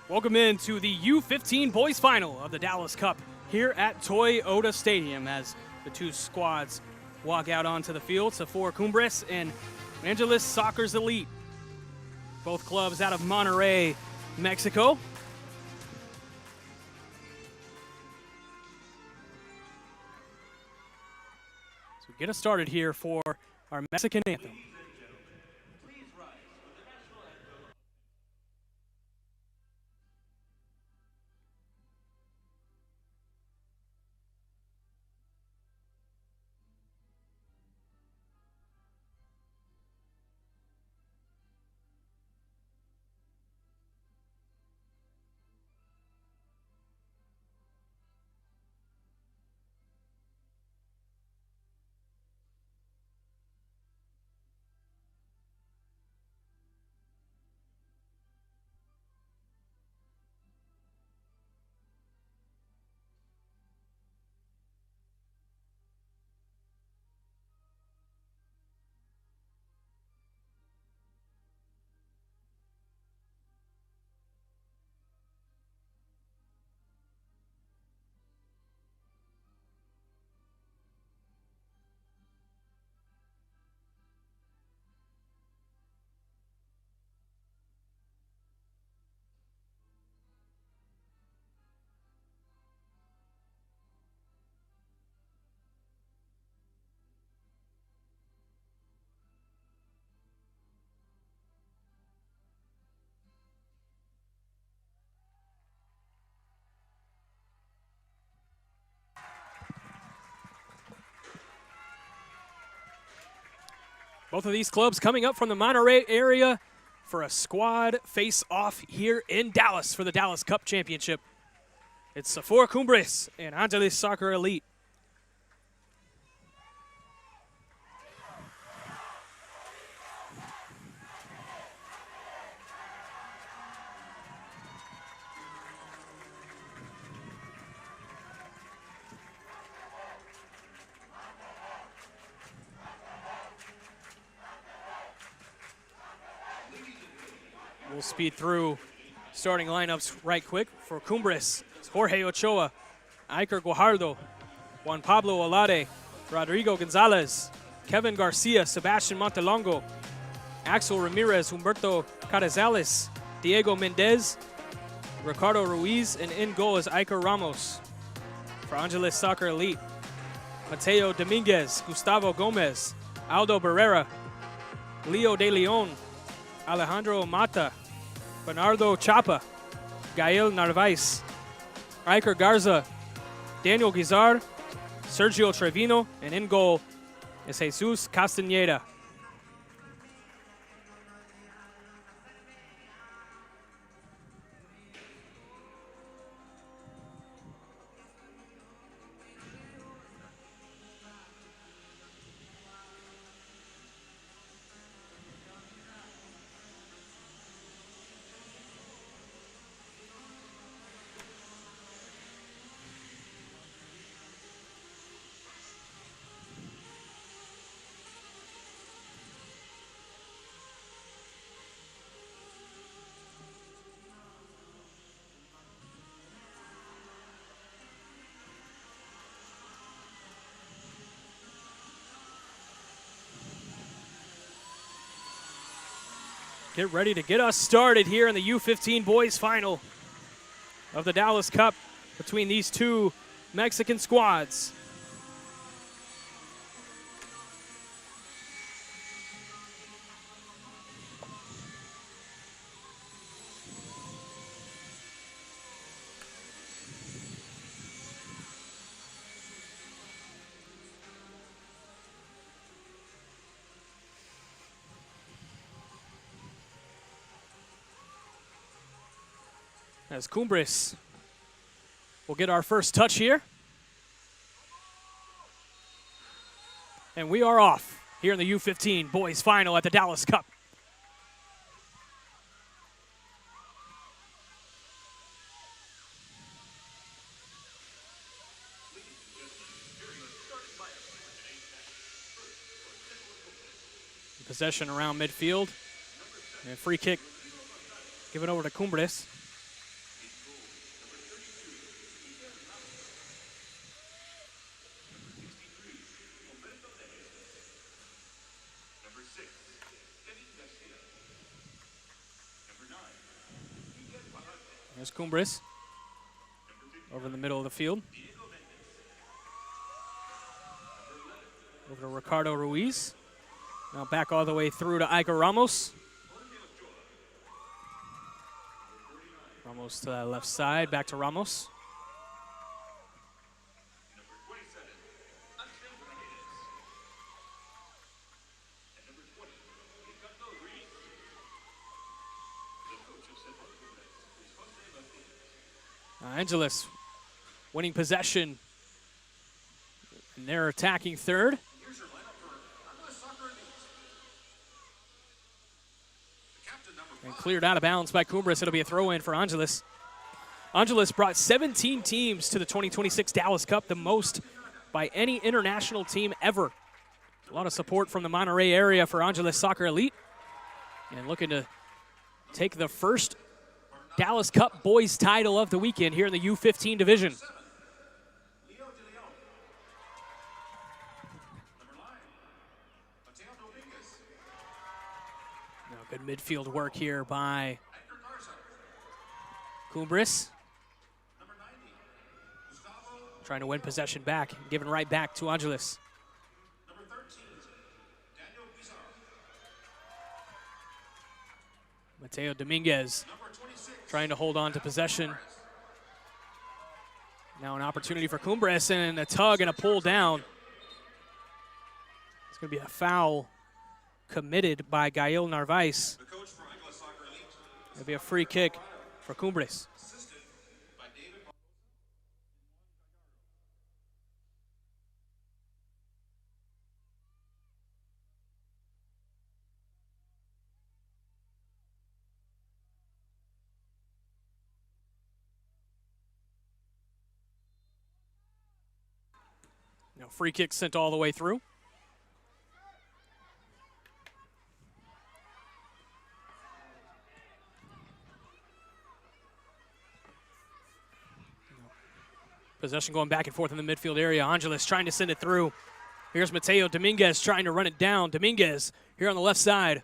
Welcome in to the U15 Boys Final of the Dallas Cup here at Toyota Stadium as the two squads walk out onto the field. Safor Cumbres and Angeles Soccer's Elite. Both clubs out of Monterrey, Mexico. So get us started here for our Mexican anthem. Both of these clubs coming up from the Monterrey area for a squad face-off here in Dallas for the Dallas Cup Championship. It's Safor Cumbres and Angeles Soccer Elite. We'll speed through starting lineups right quick. For Cumbres, it's Jorge Ochoa, Iker Guajardo, Juan Pablo Olade, Rodrigo Gonzalez, Kevin Garcia, Sebastian Montelongo, Axel Ramirez, Humberto Carrizales, Diego Mendez, Ricardo Ruiz, and in goal is Iker Ramos. For Angeles Soccer Elite, Mateo Dominguez, Gustavo Gomez, Aldo Barrera, Leo De Leon, Alejandro Mata, Bernardo Chapa, Gael Narvaez, Iker Garza, Daniel Guizar, Sergio Trevino, and in goal is Jesus Castañeda. Get ready to get us started here in the U15 Boys Final of the Dallas Cup between these two Mexican squads. As Cumbres will get our first touch here. And we are off here in the U15 Boys Final at the Dallas Cup. Possession around midfield. And free kick given over to Cumbres. There's Cumbres over in the middle of the field. Over to Ricardo Ruiz. Now back all the way through to Iker Ramos. Ramos to that left side, back to Ramos. Angeles winning possession, and they're attacking third. And cleared out of bounds by Cumbres. It'll be a throw-in for Angeles. Angeles brought 17 teams to the 2026 Dallas Cup, the most by any international team ever. A lot of support from the Monterrey area for Angeles Soccer Elite. And looking to take the first Dallas Cup boys title of the weekend here in the U15 division. Now good midfield work here by Cumbres. Trying to win possession back, giving right back to Angeles. Mateo Dominguez trying to hold on to possession. Now an opportunity for Cumbres and a tug and a pull down. It's going to be a foul committed by Gael Narvaez. It'll be a free kick for Cumbres. Now free kick sent all the way through. Possession going back and forth in the midfield area. Angeles trying to send it through. Here's Mateo Dominguez trying to run it down. Dominguez here on the left side.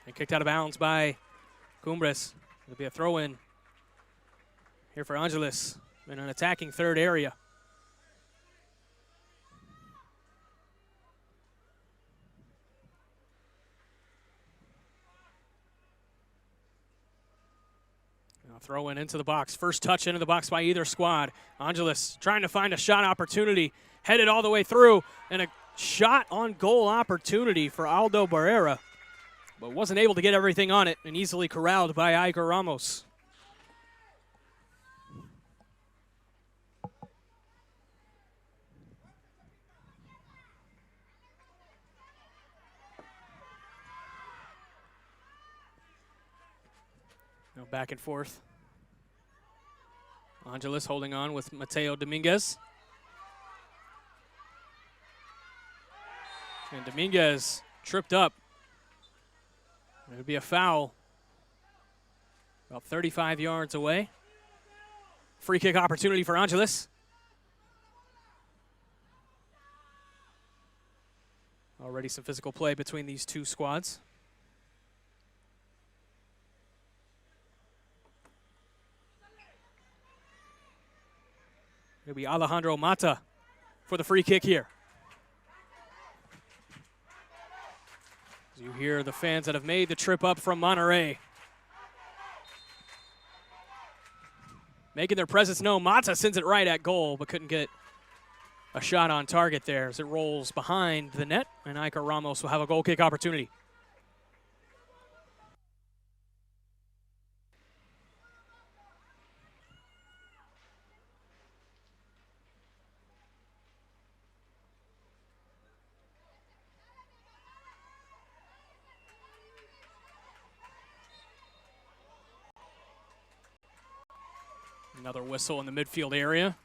And kicked out of bounds by Cumbres. It'll be a throw-in here for Angeles in an attacking third area. Now throw in into the box. First touch into the box by either squad. Angeles trying to find a shot opportunity. Headed all the way through. And a shot on goal opportunity for Aldo Barrera. But wasn't able to get everything on it and easily corralled by Iker Ramos. Now back and forth. Angeles holding on with Mateo Dominguez. And Dominguez tripped up. It would be a foul about 35 yards away. Free kick opportunity for Angeles. Already some physical play between these two squads. It'll be Alejandro Mata for the free kick here. As you hear the fans that have made the trip up from Monterrey making their presence known. Mata sends it right at goal, but couldn't get a shot on target there as it rolls behind the net, and Iker Ramos will have a goal kick opportunity. Another whistle in the midfield area.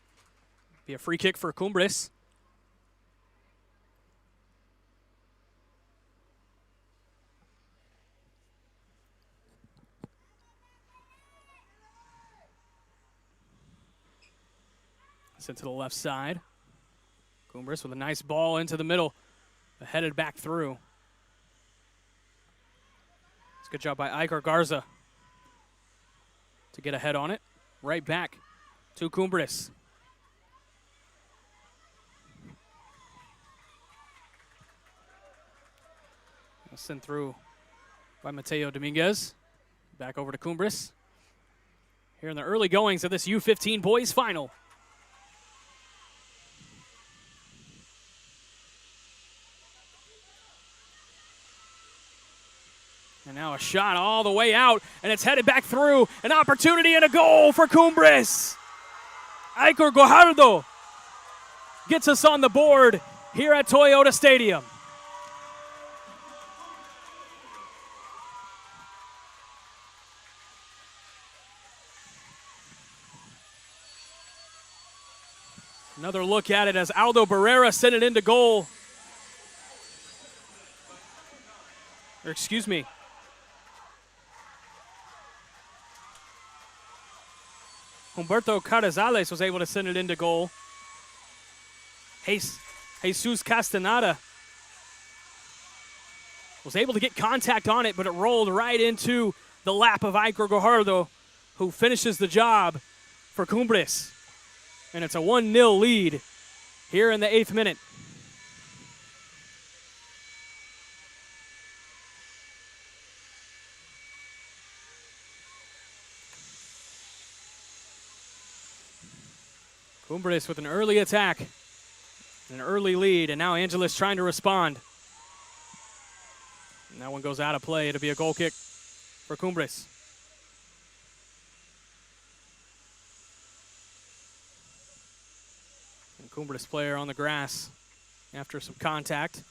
Be a free kick for Cumbres. Sent to the left side. Cumbres with a nice ball into the middle. Headed back through. It's Good job by Iker Garza to get ahead on it. Right back to Cumbres. Sent through by Mateo Dominguez. Back over to Cumbres. Here in the early goings of this U15 boys final. And now a shot all the way out, and it's headed back through. An opportunity and a goal for Cumbres. Iker Guajardo gets us on the board here at Toyota Stadium. Another look at it as Aldo Barrera sent it into goal. Or excuse me. Humberto Carrizales was able to send it into goal. Jesus Castaneda was able to get contact on it, but it rolled right into the lap of Iker Guajardo, who finishes the job for Cumbres. And it's a 1-0 lead here in the 8th minute. Cumbres with an early attack, an early lead, and now Angeles trying to respond. And that one goes out of play. It'll be a goal kick for Cumbres. And Cumbres player on the grass after some contact.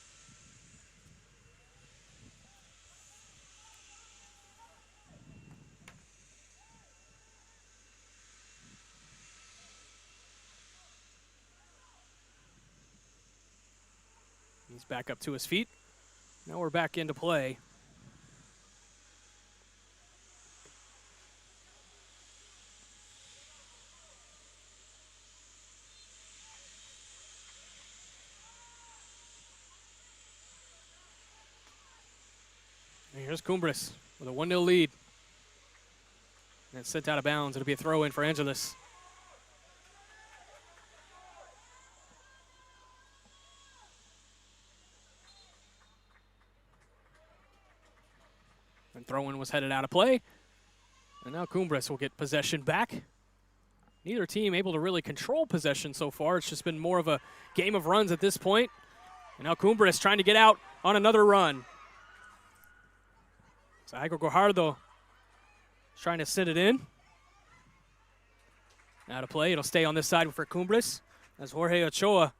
He's back up to his feet. Now we're back into play. And here's Cumbres with a 1-0 lead. And it's sent out of bounds. It'll be a throw-in for Angeles. And throw-in was headed out of play. And now Cumbres will get possession back. Neither team able to really control possession so far. It's just been more of a game of runs at this point. And now Cumbres trying to get out on another run. So Iker Guajardo trying to send it in. Out of play. It'll stay on this side for Cumbres as Jorge Ochoa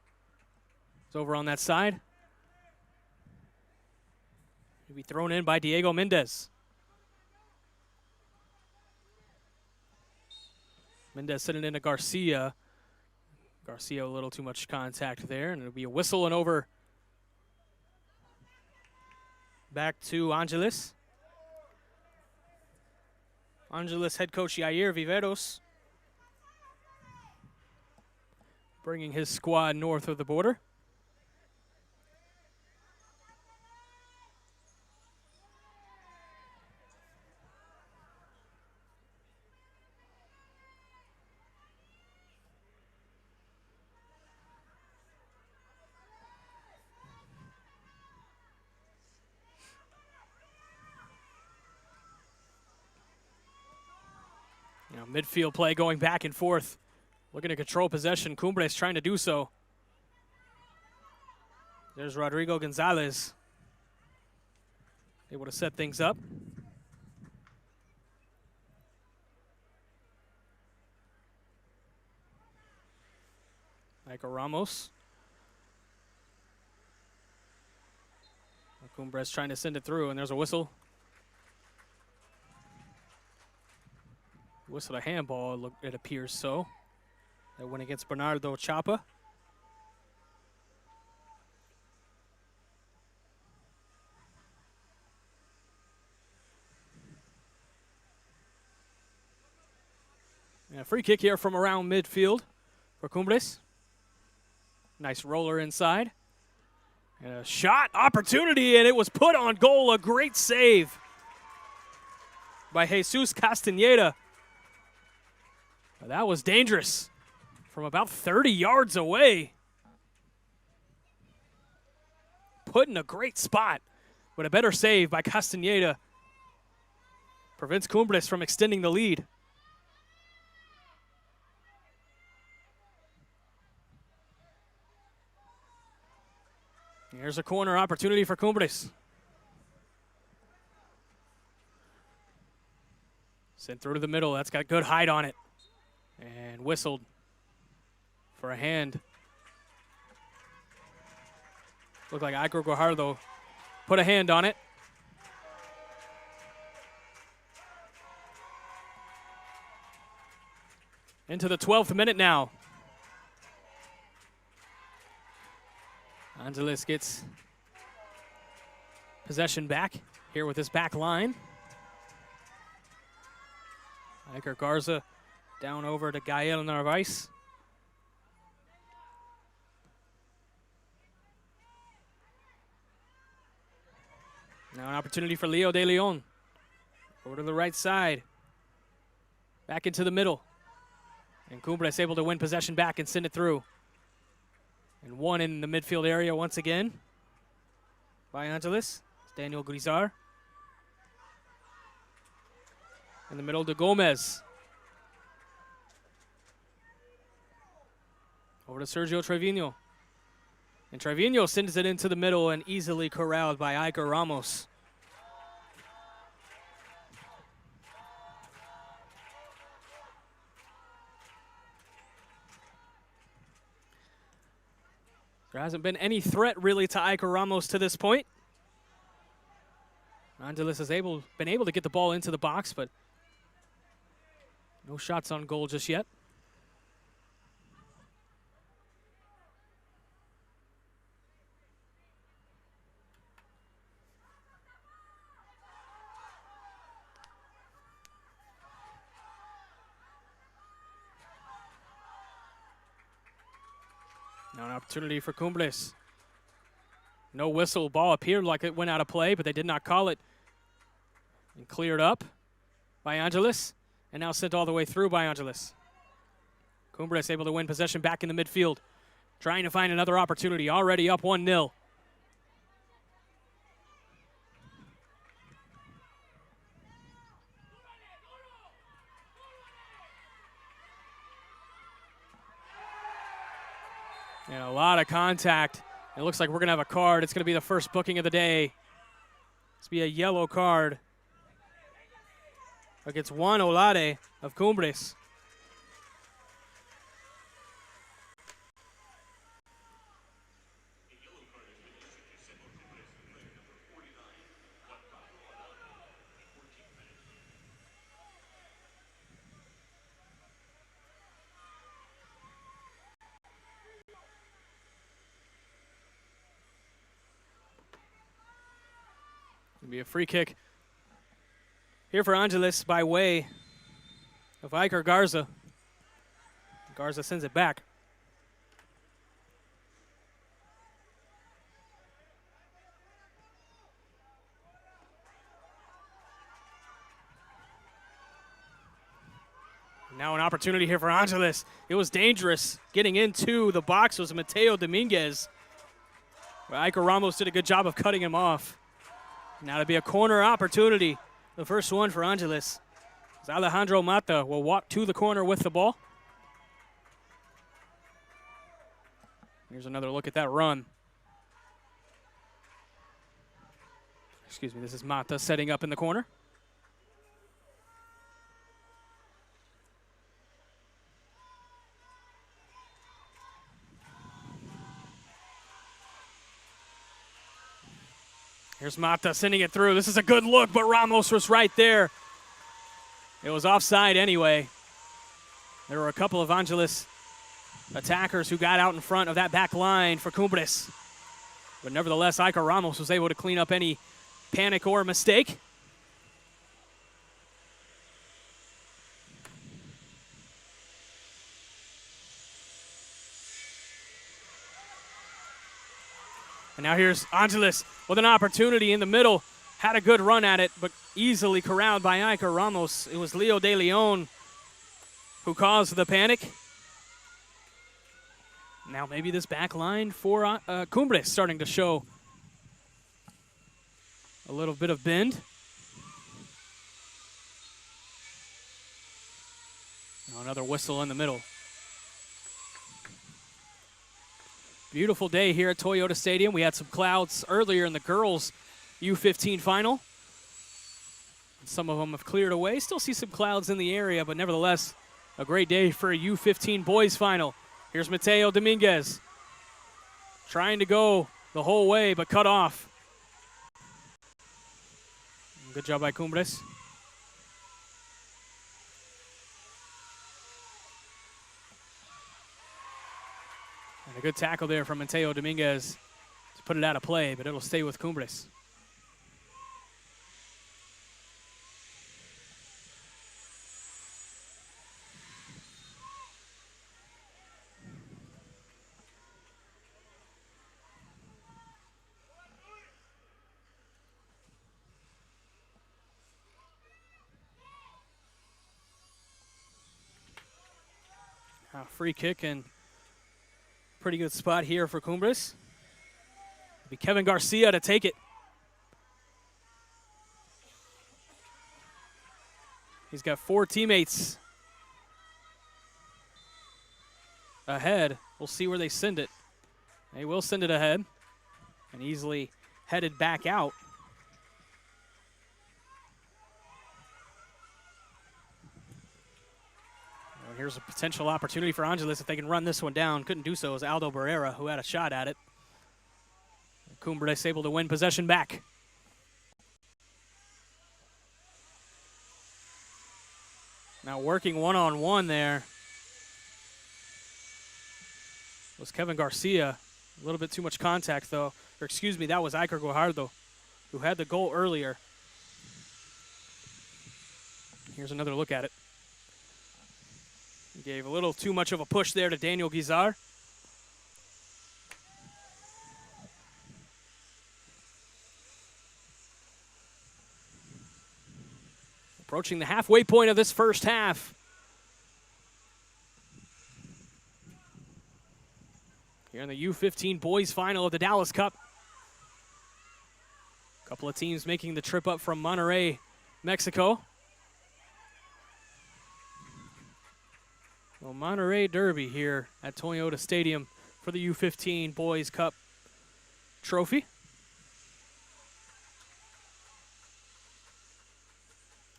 is over on that side. He'll be thrown in by Diego Mendez. Mendez sending it into Garcia. Garcia a little too much contact there, and it'll be a whistle and over back to Angeles. Angeles head coach Yair Viveros bringing his squad north of the border. Midfield play going back and forth. Looking to control possession. Cumbres trying to do so. There's Rodrigo Gonzalez. Able to set things up. Michael Ramos. Cumbres trying to send it through, and there's a whistle. Whistled a handball, it appears so. That went against Bernardo Chapa. And a free kick here from around midfield for Cumbres. Nice roller inside. And a shot opportunity, and it was put on goal. A great save by Jesus Castaneda. That was dangerous from about 30 yards away. Put in a great spot, but a better save by Castaneda prevents Cumbres from extending the lead. Here's a corner opportunity for Cumbres. Sent through to the middle. That's got good height on it. And whistled for a hand. Looked like Iker Guajardo put a hand on it. Into the 12th minute now. Angeles gets possession back here with his back line. Iker Garza down over to Gael Narvaez. Now an opportunity for Leo De Leon. Over to the right side. Back into the middle. And Cumbres able to win possession back and send it through. And one in the midfield area once again by Angeles. It's Daniel Grizar. In the middle to Gomez. Over to Sergio Trevino. And Trevino sends it into the middle and easily corralled by Iker Ramos. There hasn't been any threat really to Iker Ramos to this point. Angeles has been able to get the ball into the box, but no shots on goal just yet. Now an opportunity for Cumbres. No whistle. Ball appeared like it went out of play, but they did not call it. And cleared up by Angeles. And now sent all the way through by Angeles. Cumbres able to win possession back in the midfield. Trying to find another opportunity. Already up 1-0. And a lot of contact. It looks like we're going to have a card. It's going to be the first booking of the day. It's be a yellow card against Juan Olade of Cumbres. It'll be a free kick here for Angeles by way of Iker Garza. Garza sends it back. Now an opportunity here for Angeles. It was dangerous. Getting into the box was Mateo Dominguez. But Iker Ramos did a good job of cutting him off. Now to be a corner opportunity. The first one for Angeles. As Alejandro Mata will walk to the corner with the ball. Here's another look at that run. Excuse me, this is Mata setting up in the corner. Here's Mata sending it through. This is a good look, but Ramos was right there. It was offside anyway. There were a couple of Angeles attackers who got out in front of that back line for Cumbres. But nevertheless, Iker Ramos was able to clean up any panic or mistake. And now here's Angeles with an opportunity in the middle. Had a good run at it, but easily corralled by Iker Ramos. It was Leo De Leon who caused the panic. Now maybe this back line for Cumbres starting to show a little bit of bend. Now another whistle in the middle. Beautiful day here at Toyota Stadium. We had some clouds earlier in the girls' U15 final. Some of them have cleared away. Still see some clouds in the area, but nevertheless, a great day for a U15 boys final. Here's Mateo Dominguez trying to go the whole way, but cut off. Good job by Cumbres. And a good tackle there from Mateo Dominguez to put it out of play, but it'll stay with Cumbres. Free kick and pretty good spot here for Cumbres. It'll be Kevin Garcia to take it. He's got 4 teammates ahead. We'll see where they send it. They will send it ahead and easily headed back out. Here's a potential opportunity for Angeles if they can run this one down. Couldn't do so. It was Aldo Barrera who had a shot at it. Cumbres able to win possession back. Now working one-on-one there was Kevin Garcia. A little bit too much contact, though. Or excuse me, that was Iker Guajardo, who had the goal earlier. Here's another look at it. He gave a little too much of a push there to Daniel Guizar. Approaching the halfway point of this first half. Here in the U15 boys final of the Dallas Cup. A couple of teams making the trip up from Monterrey, Mexico. Well, Monterrey Derby here at Toyota Stadium for the U15 Boys Cup trophy.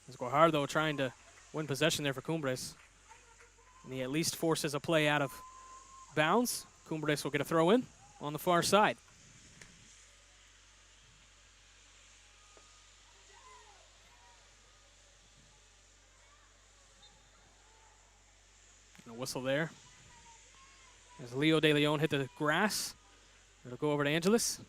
As Guajardo trying to win possession there for Cumbres. And he at least forces a play out of bounds. Cumbres will get a throw in on the far side. Whistle there. As Leo De Leon hit the grass, it'll go over to Angeles.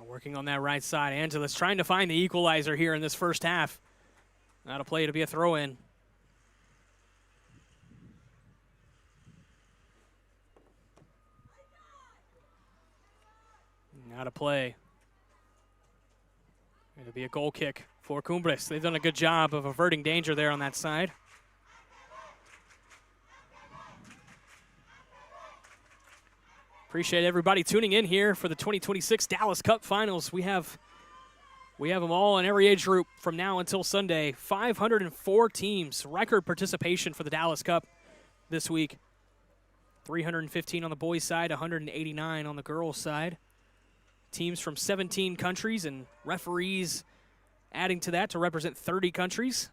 Working on that right side. Angeles trying to find the equalizer here in this first half. Not a play to be a throw-in. Not a play. It'll be a goal kick for Cumbres. They've done a good job of averting danger there on that side. Appreciate everybody tuning in here for the 2026 Dallas Cup Finals. We have them all in every age group from now until Sunday. 504 teams, record participation for the Dallas Cup this week. 315 on the boys' side, 189 on the girls' side. Teams from 17 countries and referees adding to that to represent 30 countries.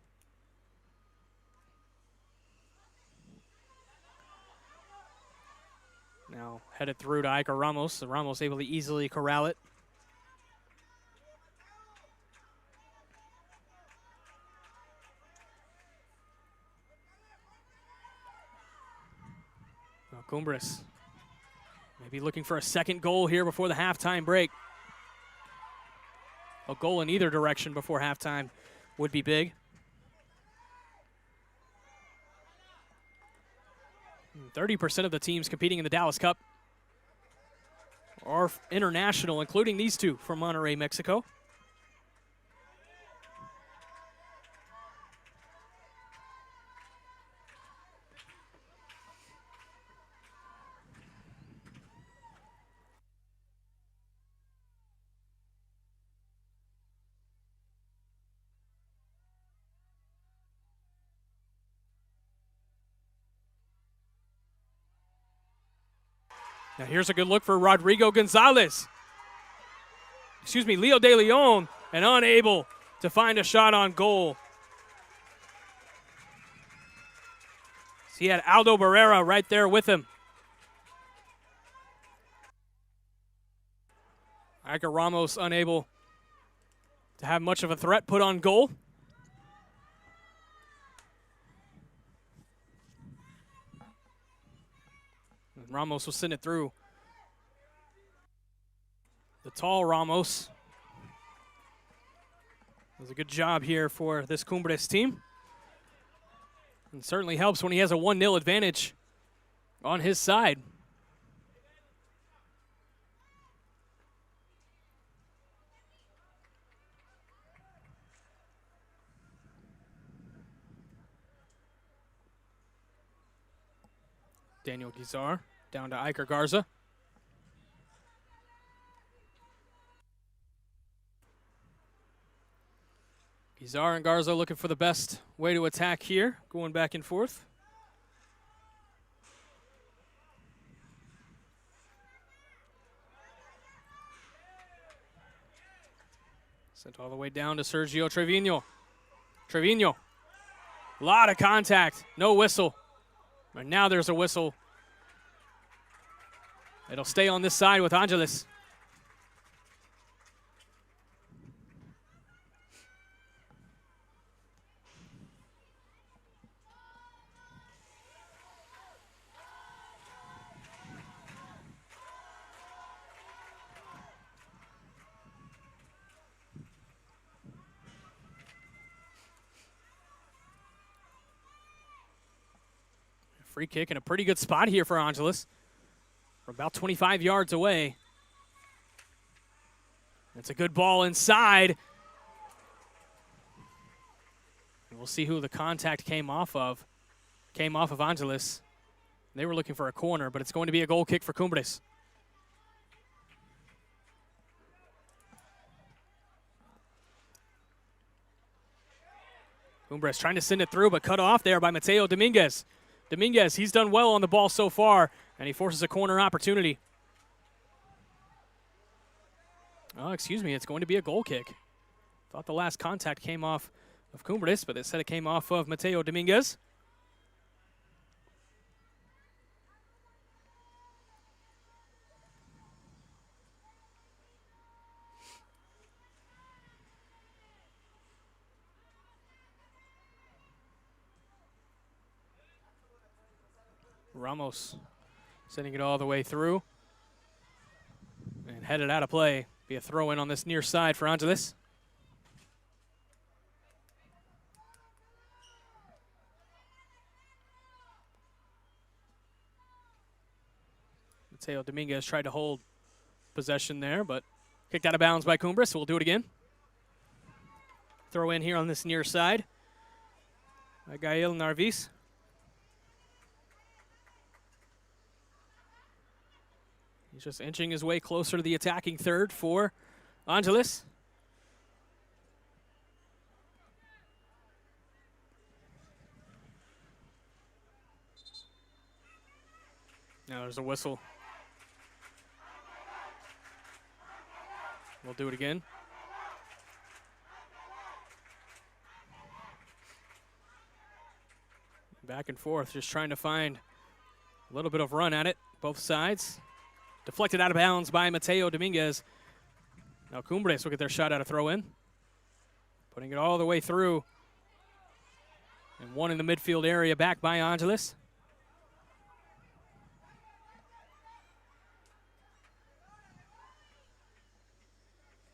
Now headed through to Iker Ramos. So Ramos able to easily corral it. Cumbres maybe looking for a second goal here before the halftime break. A goal in either direction before halftime would be big. 30% of the teams competing in the Dallas Cup are international, including these two from Monterrey, Mexico. Now here's a good look for Rodrigo Gonzalez. Leo De Leon, and unable to find a shot on goal. He had Aldo Barrera right there with him. Iker Ramos unable to have much of a threat put on goal. Ramos will send it through. The tall Ramos. Does a good job here for this Cumbres team. And certainly helps when he has a 1-0 advantage on his side. Daniel Guizar down to Iker Garza. Guizar and Garza looking for the best way to attack here, going back and forth. Sent all the way down to Sergio Trevino. Trevino, a lot of contact, no whistle. And now there's a whistle. It'll stay on this side with Angeles. Free kick in a pretty good spot here for Angeles. From about 25 yards away. It's a good ball inside. And we'll see who the contact came off of. Came off of Angeles. They were looking for a corner, but it's going to be a goal kick for Cumbres. Cumbres trying to send it through, but cut off there by Mateo Dominguez. Dominguez, he's done well on the ball so far, and he forces a corner opportunity. Oh, excuse me, it's going to be a goal kick. Thought the last contact came off of Cumbres, but it said it came off of Mateo Dominguez. Ramos sending it all the way through and headed out of play. Be a throw in on this near side for Angeles. Mateo Dominguez tried to hold possession there, but kicked out of bounds by Cumbres, so we'll do it again. Throw in here on this near side by Gael Narvis. He's just inching his way closer to the attacking third for Angeles. Now there's a whistle. We'll do it again. Back and forth, just trying to find a little bit of run at it, both sides. Deflected out of bounds by Mateo Dominguez. Now Cumbres will get their shot at a throw-in. Putting it all the way through. And one in the midfield area back by Angeles.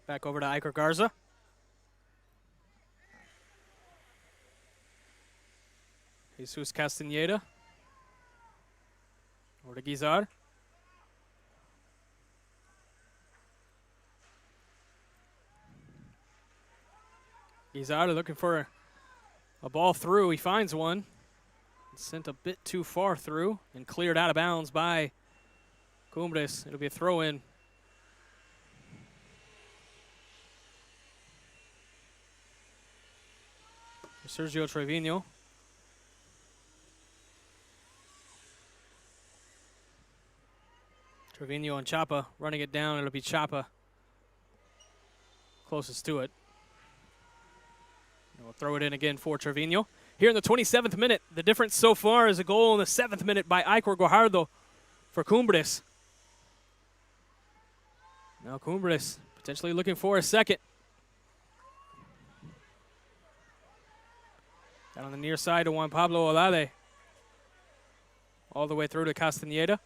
Back over to Iker Garza. Jesus Castaneda. Over to Guizar. Guizar looking for a ball through. He finds one. Sent a bit too far through and cleared out of bounds by Cumbres. It'll be a throw-in. Sergio Trevino. Trevino and Chapa running it down. It'll be Chapa closest to it. And we'll throw it in again for Trevino. Here in the 27th minute, the difference so far is a goal in the 7th minute by Iker Guajardo for Cumbres. Now Cumbres potentially looking for a second. Down on the near side to Juan Pablo Olade. All the way through to Castaneda.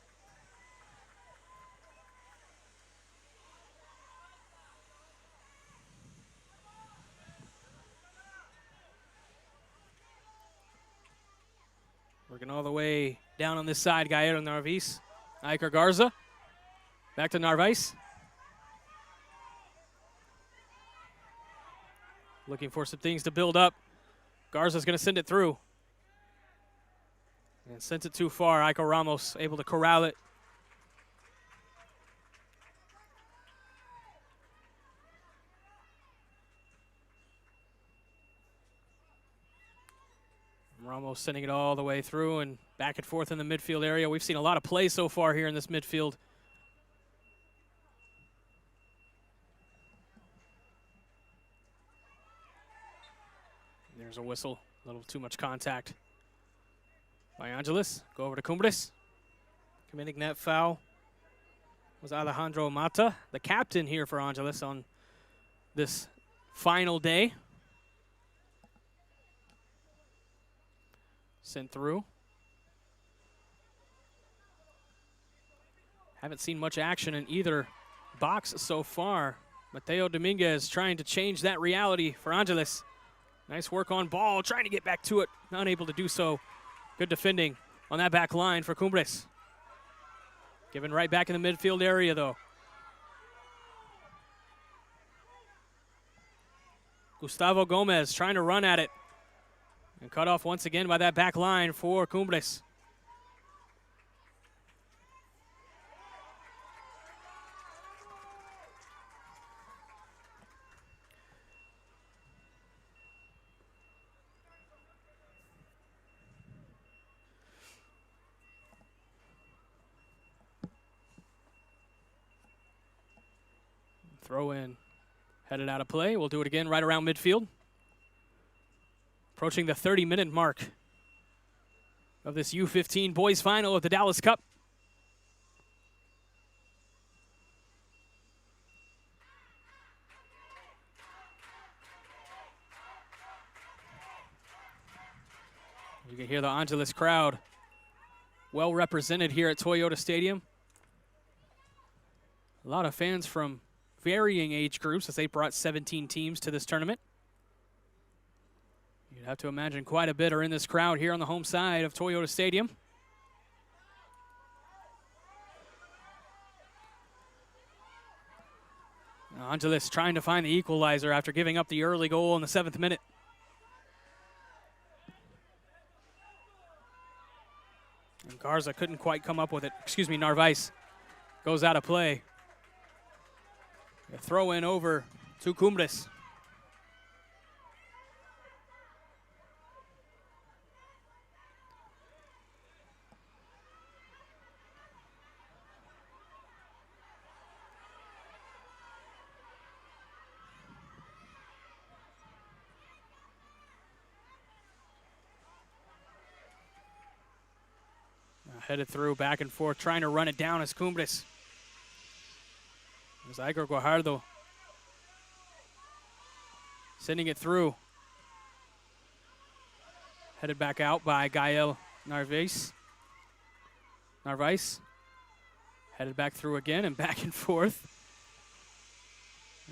Working all the way down on this side, Gaero Narvaez. Iker Garza. Back to Narvaez. Looking for some things to build up. Garza's going to send it through. And sent it too far. Iker Ramos able to corral it. Ramos sending it all the way through and back and forth in the midfield area. We've seen a lot of play so far here in this midfield. There's a whistle. A little too much contact by Angeles. Go over to Cumbres. Committing that foul was Alejandro Mata, the captain here for Angeles on this final day. Sent through. Haven't seen much action in either box so far. Mateo Dominguez trying to change that reality for Angeles. Nice work on ball, trying to get back to it. Not able to do so. Good defending on that back line for Cumbres. Given right back in the midfield area, though. Gustavo Gomez trying to run at it. And cut off once again by that back line for Cumbres. Throw in, headed out of play. We'll do it again right around midfield. Approaching the 30-minute mark of this U15 boys final of the Dallas Cup. You can hear the Angeles crowd well represented here at Toyota Stadium. A lot of fans from varying age groups as they brought 17 teams to this tournament. You'd have to imagine quite a bit are in this crowd here on the home side of Toyota Stadium. Now Angeles trying to find the equalizer after giving up the early goal in the 7th minute. And Garza couldn't quite come up with it. Excuse me, Narvaez goes out of play. A throw in over to Cumbres. Headed through, back and forth, trying to run it down as Cumbres. There's Iker Guajardo sending it through. Headed back out by Gael Narvaez. Headed back through again and back and forth.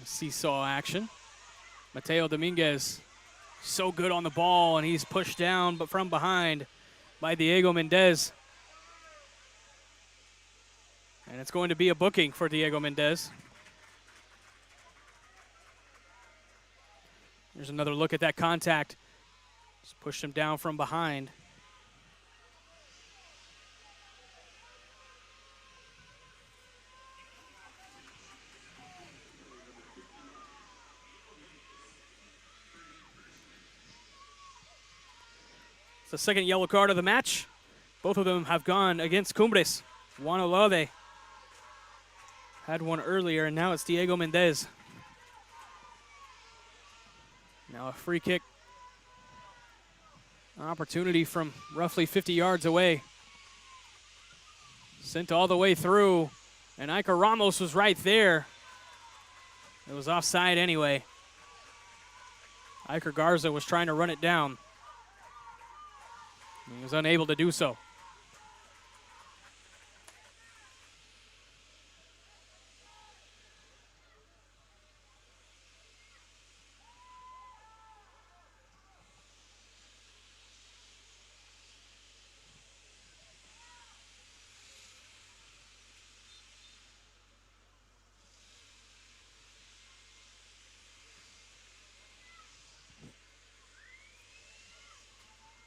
Seesaw action. Mateo Dominguez, so good on the ball, and he's pushed down but from behind by Diego Mendez. And it's going to be a booking for Diego Mendez. Here's another look at that contact. Just pushed him down from behind. It's the second yellow card of the match. Both of them have gone against Cumbres. Juan Olave had one earlier, and now it's Diego Mendez. Now a free kick. An opportunity from roughly 50 yards away. Sent all the way through, and Iker Ramos was right there. It was offside anyway. Iker Garza was trying to run it down. He was unable to do so.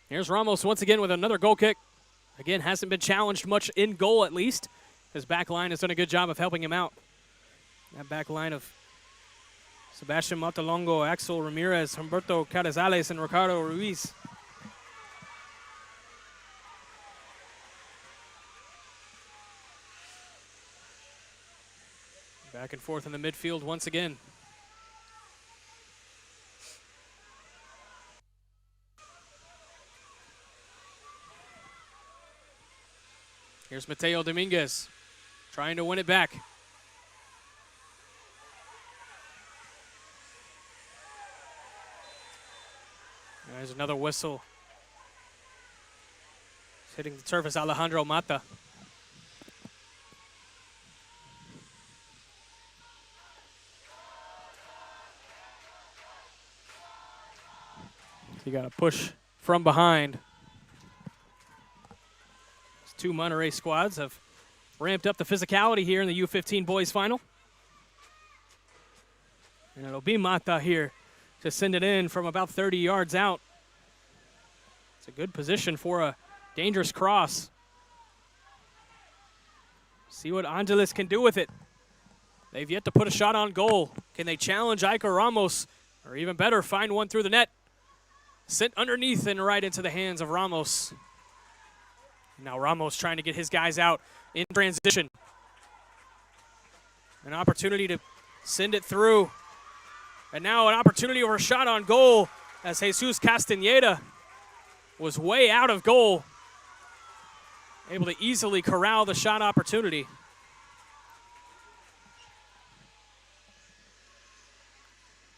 Here's Ramos once again with another goal kick. Again, hasn't been challenged much in goal at least. His back line has done a good job of helping him out. That back line of Sebastian Montalongo, Axel Ramirez, Humberto Carrizales, and Ricardo Ruiz. Back and forth in the midfield once again. Here's Mateo Dominguez trying to win it back. There's another whistle. It's hitting the surface, Alejandro Mata. You got to push from behind. Two Monterey squads have ramped up the physicality here in the U15 boys final. And it'll be Mata here to send it in from about 30 yards out. It's a good position for a dangerous cross. See what Angeles can do with it. They've yet to put a shot on goal. Can they challenge Iker Ramos? Or even better, find one through the net. Sent underneath and right into the hands of Ramos. Now Ramos trying to get his guys out in transition. An opportunity to send it through. And now an opportunity for a shot on goal as Jesus Castañeda was way out of goal. Able to easily corral the shot opportunity.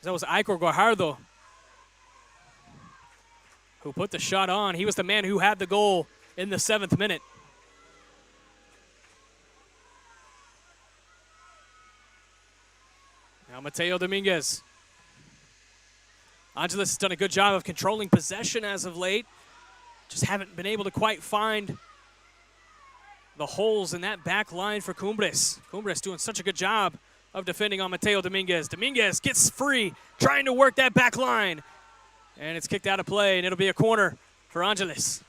That was Iker Guajardo who put the shot on. He was the man who had the goal in the 7th minute. Now Mateo Dominguez. Angeles has done a good job of controlling possession as of late. Just haven't been able to quite find the holes in that back line for Cumbres. Cumbres doing such a good job of defending on Mateo Dominguez. Dominguez gets free, trying to work that back line. And it's kicked out of play, and it'll be a corner for Angeles.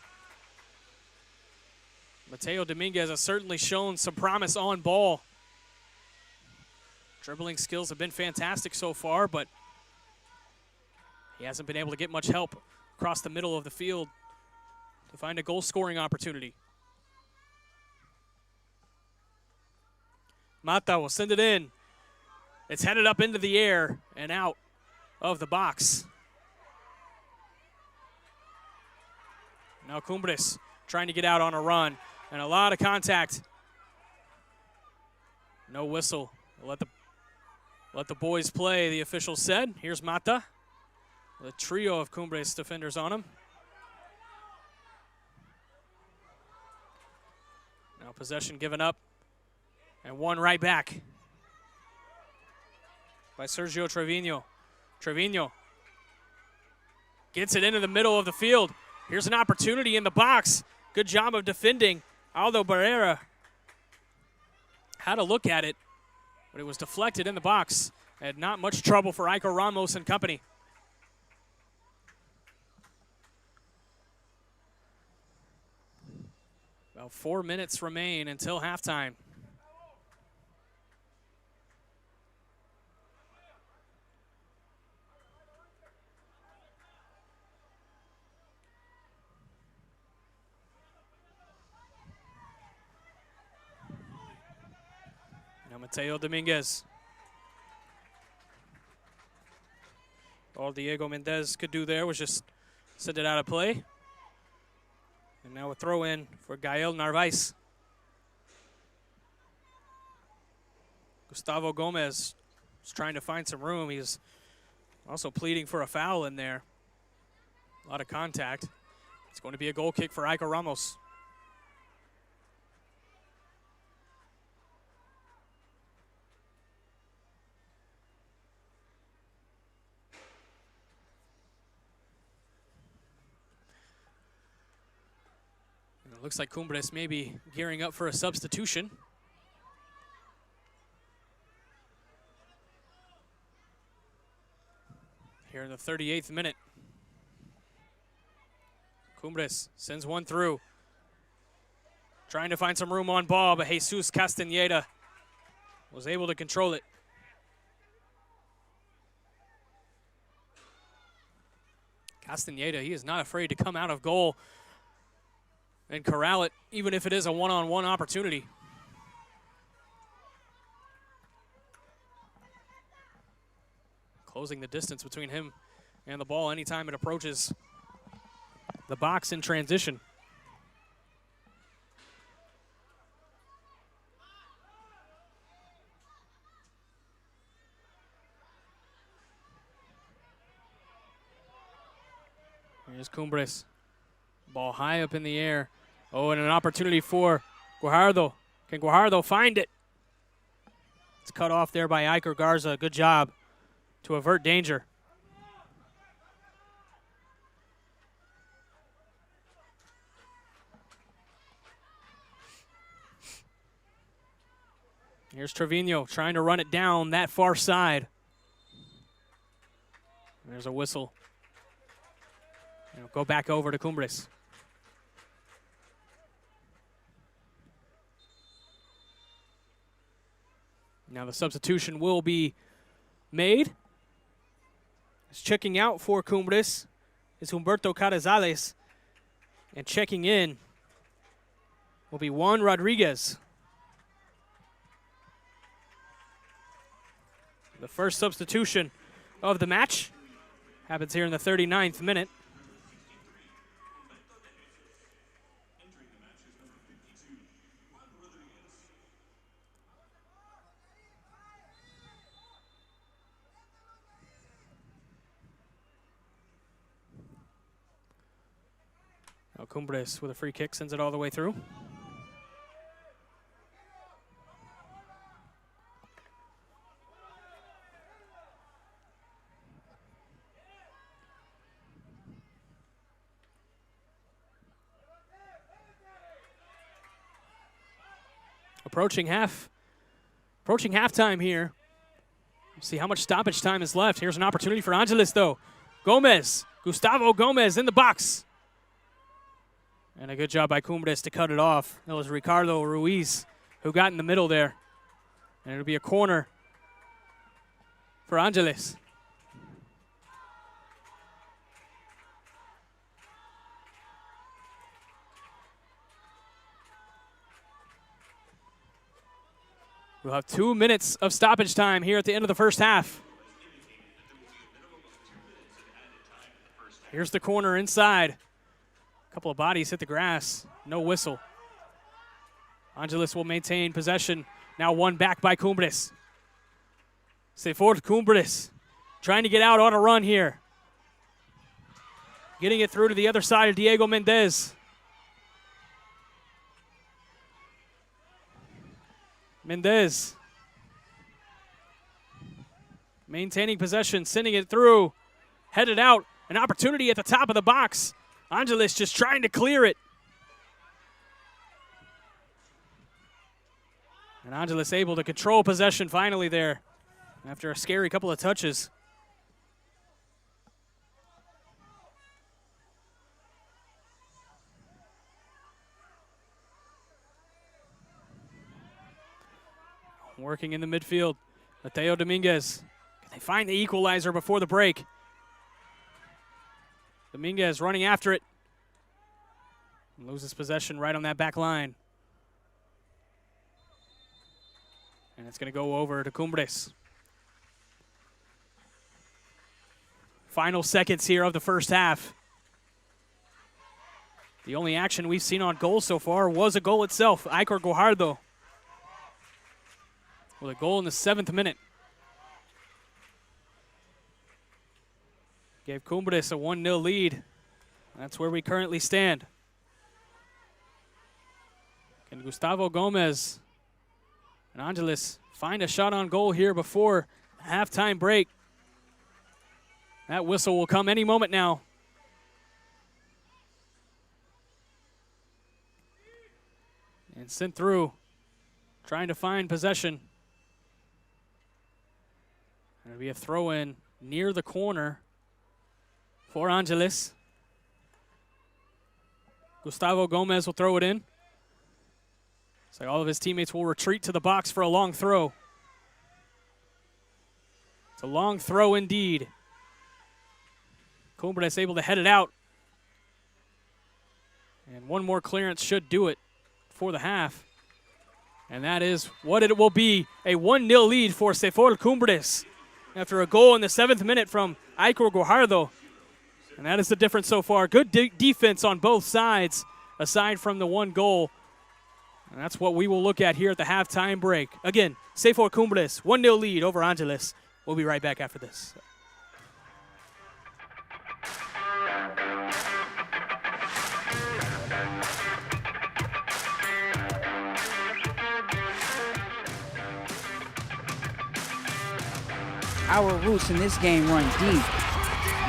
Mateo Dominguez has certainly shown some promise on ball. Dribbling skills have been fantastic so far, but he hasn't been able to get much help across the middle of the field to find a goal-scoring opportunity. Mata will send it in. It's headed up into the air and out of the box. Now Cumbres trying to get out on a run. And a lot of contact. No whistle. Let the boys play, the official said. Here's Mata. The trio of Cumbres defenders on him. Now possession given up. And one right back. by Sergio Trevino. Trevino gets it into the middle of the field. Here's an opportunity in the box. Good job of defending. Aldo Barrera had a look at it, but it was deflected in the box. And not much trouble for Iker Ramos and company. About 4 minutes remain until halftime. Now Mateo Dominguez. All Diego Mendez could do there was just send it out of play. And now a throw in for Gael Narvaez. Gustavo Gomez is trying to find some room. He's also pleading for a foul in there. A lot of contact. It's going to be a goal kick for Iker Ramos. It looks like Cumbres may be gearing up for a substitution. Here in the 38th minute. Cumbres sends one through. Trying to find some room on ball, but Jesus Castaneda was able to control it. Castaneda, he is not afraid to come out of goal and corral it, even if it is a one-on-one opportunity. Closing the distance between him and the ball anytime it approaches the box in transition. Here's Cumbres. Ball high up in the air. Oh, and an opportunity for Guajardo. Can Guajardo find it? It's cut off there by Iker Garza. Good job to avert danger. Here's Trevino trying to run it down that far side. There's a whistle. It'll go back over to Cumbres. Now the substitution will be made. It's checking out for Cumbres is Humberto Carrizales. And checking in will be Juan Rodriguez. The first substitution of the match happens here in the 39th minute. Cumbres with a free kick sends it all the way through. Approaching halftime here. We'll see how much stoppage time is left. Here's an opportunity for Angeles, though. Gustavo Gomez in the box. And a good job by Cumbres to cut it off. That was Ricardo Ruiz who got in the middle there. And it'll be a corner for Angeles. We'll have 2 minutes of stoppage time here at the end of the first half. Here's the corner inside. A couple of bodies hit the grass. No whistle. Angeles will maintain possession. Now won back by Cumbres. Sefor Cumbres trying to get out on a run here. Getting it through to the other side of Diego Mendez. Mendez. Maintaining possession, sending it through. Headed out. An opportunity at the top of the box. Angeles just trying to clear it. And Angeles able to control possession finally there after a scary couple of touches. Working in the midfield, Mateo Dominguez. Can they find the equalizer before the break? Dominguez running after it. Loses possession right on that back line. And it's going to go over to Cumbres. Final seconds here of the first half. The only action we've seen on goal so far was a goal itself. Icor Guajardo with a goal in the 7th minute. Gave Cumbres a 1-0 lead. That's where we currently stand. Can Gustavo Gomez and Angeles find a shot on goal here before the halftime break? That whistle will come any moment now. And sent through, trying to find possession. It'll be a throw-in near the corner for Angeles. Gustavo Gomez will throw it in. So all of his teammates will retreat to the box for a long throw. It's a long throw indeed. Cumbres able to head it out. And one more clearance should do it for the half. And that is what it will be, a 1-0 lead for Cefor Cumbres after a goal in the 7th minute from Icor Guajardo. And that is the difference so far. Good defense on both sides, aside from the one goal. And that's what we will look at here at the halftime break. Again, Cefor Cumbres, 1-0 lead over Angeles. We'll be right back after this. Our roots in this game run deep.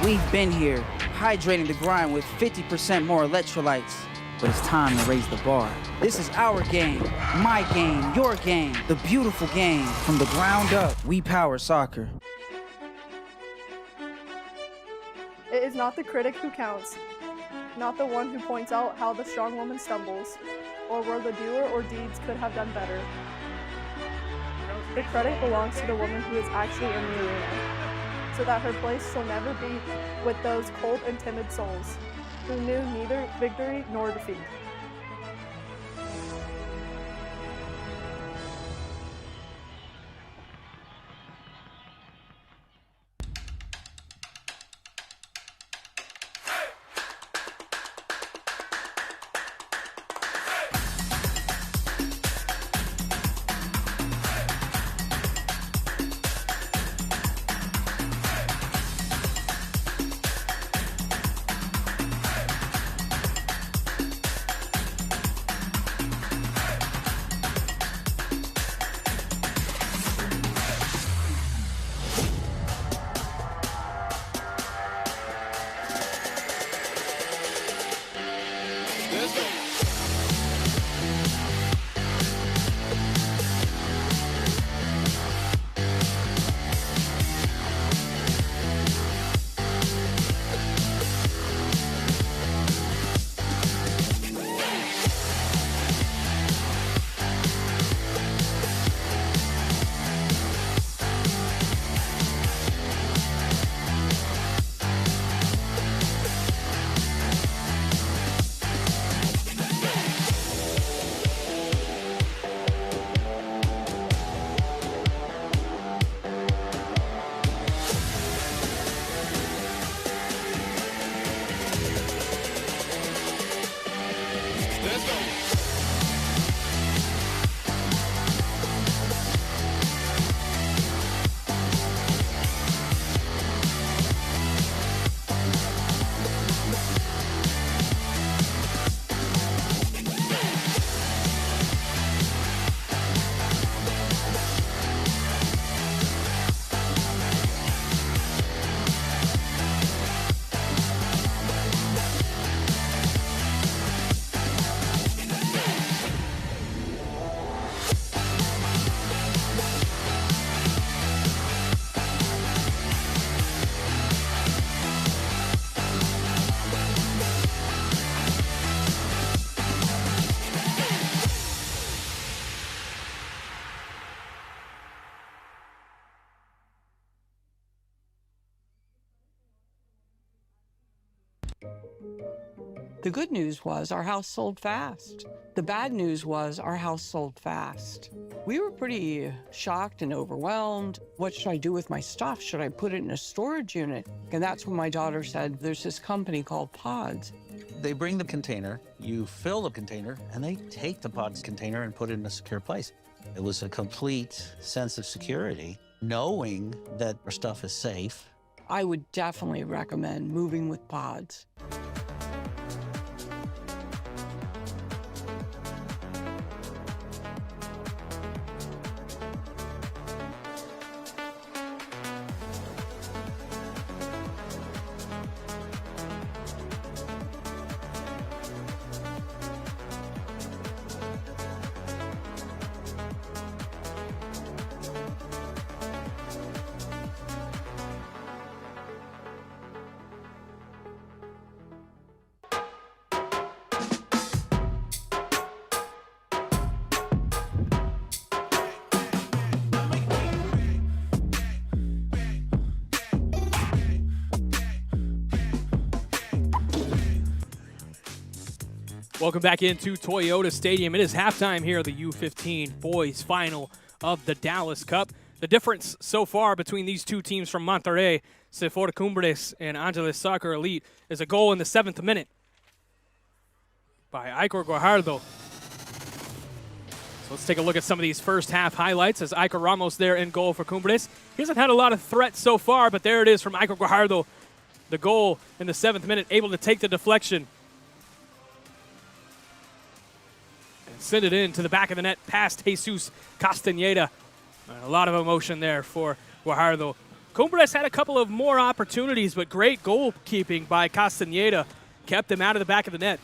We've been here, hydrating the grind with 50% more electrolytes. But it's time to raise the bar. This is our game, my game, your game, the beautiful game. From the ground up, we power soccer. It is not the critic who counts, not the one who points out how the strong woman stumbles, or where the doer or deeds could have done better. The credit belongs to the woman who is actually in the arena, so that her place shall never be with those cold and timid souls, who knew neither victory nor defeat. The good news was our house sold fast. The bad news was our house sold fast. We were pretty shocked and overwhelmed. What should I do with my stuff? Should I put it in a storage unit? And that's when my daughter said, there's this company called Pods. They bring the container, you fill the container, and they take the Pods container and put it in a secure place. It was a complete sense of security, knowing that our stuff is safe. I would definitely recommend moving with Pods. Welcome back into Toyota Stadium. It is halftime here at the U15 Boys Final of the Dallas Cup. The difference so far between these two teams from Monterrey, Sefor Cumbres and Angeles Soccer Elite, is a goal in the 7th minute by Iker Guajardo. So let's take a look at some of these first half highlights as Iker Ramos there in goal for Cumbres. He hasn't had a lot of threats so far, but there it is from Iker Guajardo. The goal in the 7th minute, able to take the deflection. Send it in to the back of the net past Jesus Castañeda. And a lot of emotion there for Guajardo. Cumbres had a couple of more opportunities, but great goalkeeping by Castañeda kept them out of the back of the net.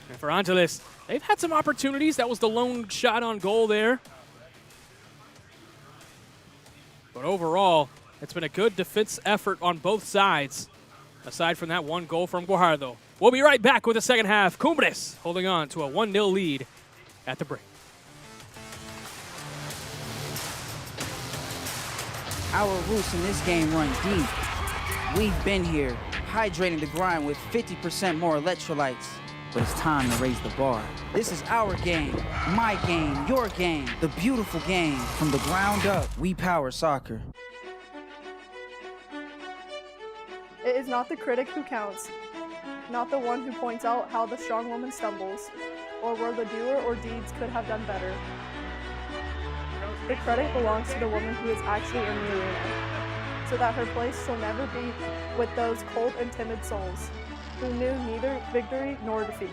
And for Angeles, they've had some opportunities. That was the lone shot on goal there. But overall, it's been a good defense effort on both sides, aside from that one goal from Guajardo. We'll be right back with the second half. Cumbres holding on to a 1-0 lead at the break. Our roots in this game run deep. We've been here, hydrating the grind with 50% more electrolytes. But it's time to raise the bar. This is our game, my game, your game, the beautiful game. From the ground up, we power soccer. It is not the critic who counts, not the one who points out how the strong woman stumbles, or where the doer or deeds could have done better. The credit belongs to the woman who is actually in the arena, so that her place shall never be with those cold and timid souls, who knew neither victory nor defeat.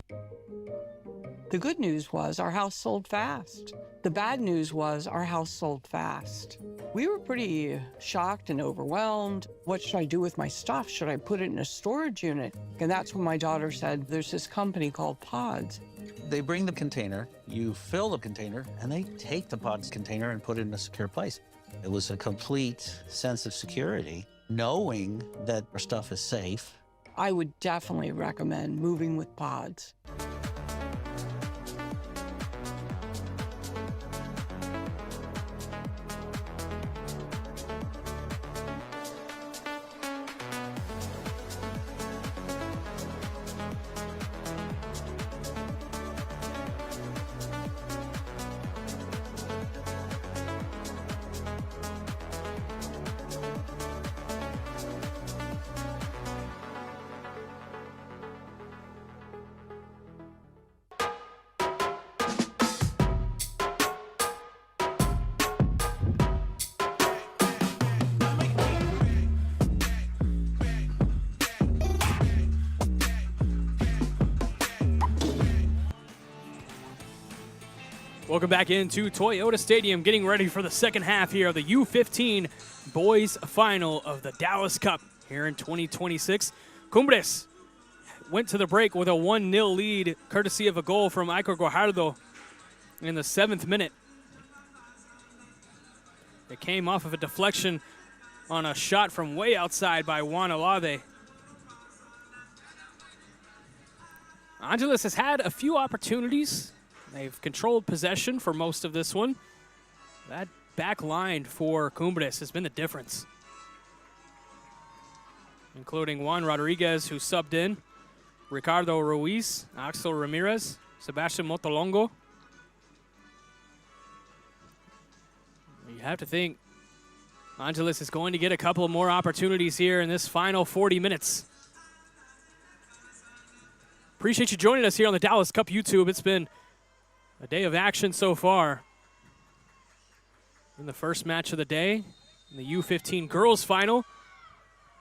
The good news was our house sold fast. The bad news was our house sold fast. We were pretty shocked and overwhelmed. What should I do with my stuff? Should I put it in a storage unit? And that's when my daughter said, there's this company called Pods. They bring the container, you fill the container, and they take the pods container and put it in a secure place. It was a complete sense of security, knowing that our stuff is safe. I would definitely recommend moving with Pods. Welcome back into Toyota Stadium, getting ready for the second half here of the U15 Boys Final of the Dallas Cup here in 2026. Cumbres went to the break with a 1-0 lead, courtesy of a goal from Iker Guajardo in the 7th minute. It came off of a deflection on a shot from way outside by Juan Alade. Angeles has had a few opportunities. They've controlled possession for most of this one. That back line for Cumbres has been the difference, including Juan Rodriguez, who subbed in, Ricardo Ruiz, Axel Ramirez, Sebastian Motolongo. You have to think Angeles is going to get a couple more opportunities here in this final 40 minutes. Appreciate you joining us here on the Dallas Cup YouTube. It's been a day of action so far. In the first match of the day, in the U15 girls final,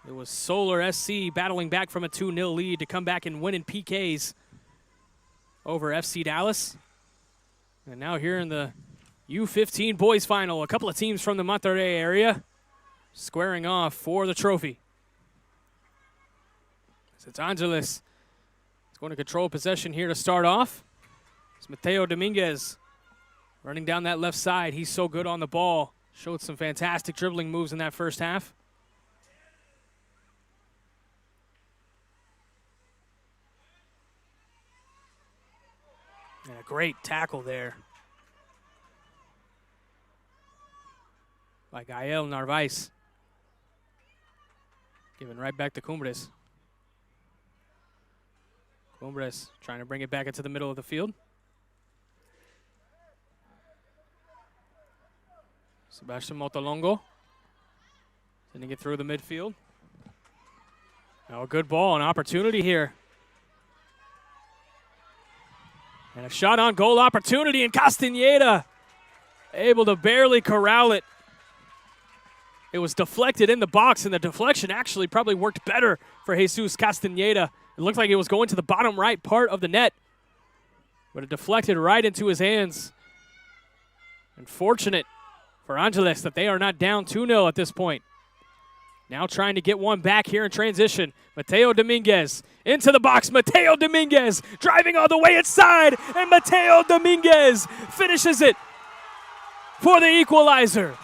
it was Solar SC battling back from a 2-0 lead to come back and win in PKs over FC Dallas. And now here in the U15 boys final, a couple of teams from the Monterrey area squaring off for the trophy. It's Angeles is going to control possession here to start off. It's Mateo Dominguez running down that left side. He's so good on the ball. Showed some fantastic dribbling moves in that first half. And a great tackle there by Gael Narvaez. Giving right back to Cumbres. Cumbres trying to bring it back into the middle of the field. Sebastian Motolongo sending it through the midfield. Now a good ball, an opportunity here. And a shot on goal opportunity, and Castañeda able to barely corral it. It was deflected in the box, and the deflection actually probably worked better for Jesus Castañeda. It looked like it was going to the bottom right part of the net, but it deflected right into his hands. Unfortunate for Angeles that they are not down 2-0 at this point. Now trying to get one back here in transition. Mateo Dominguez into the box. Mateo Dominguez driving all the way inside, and Mateo Dominguez finishes it for the equalizer.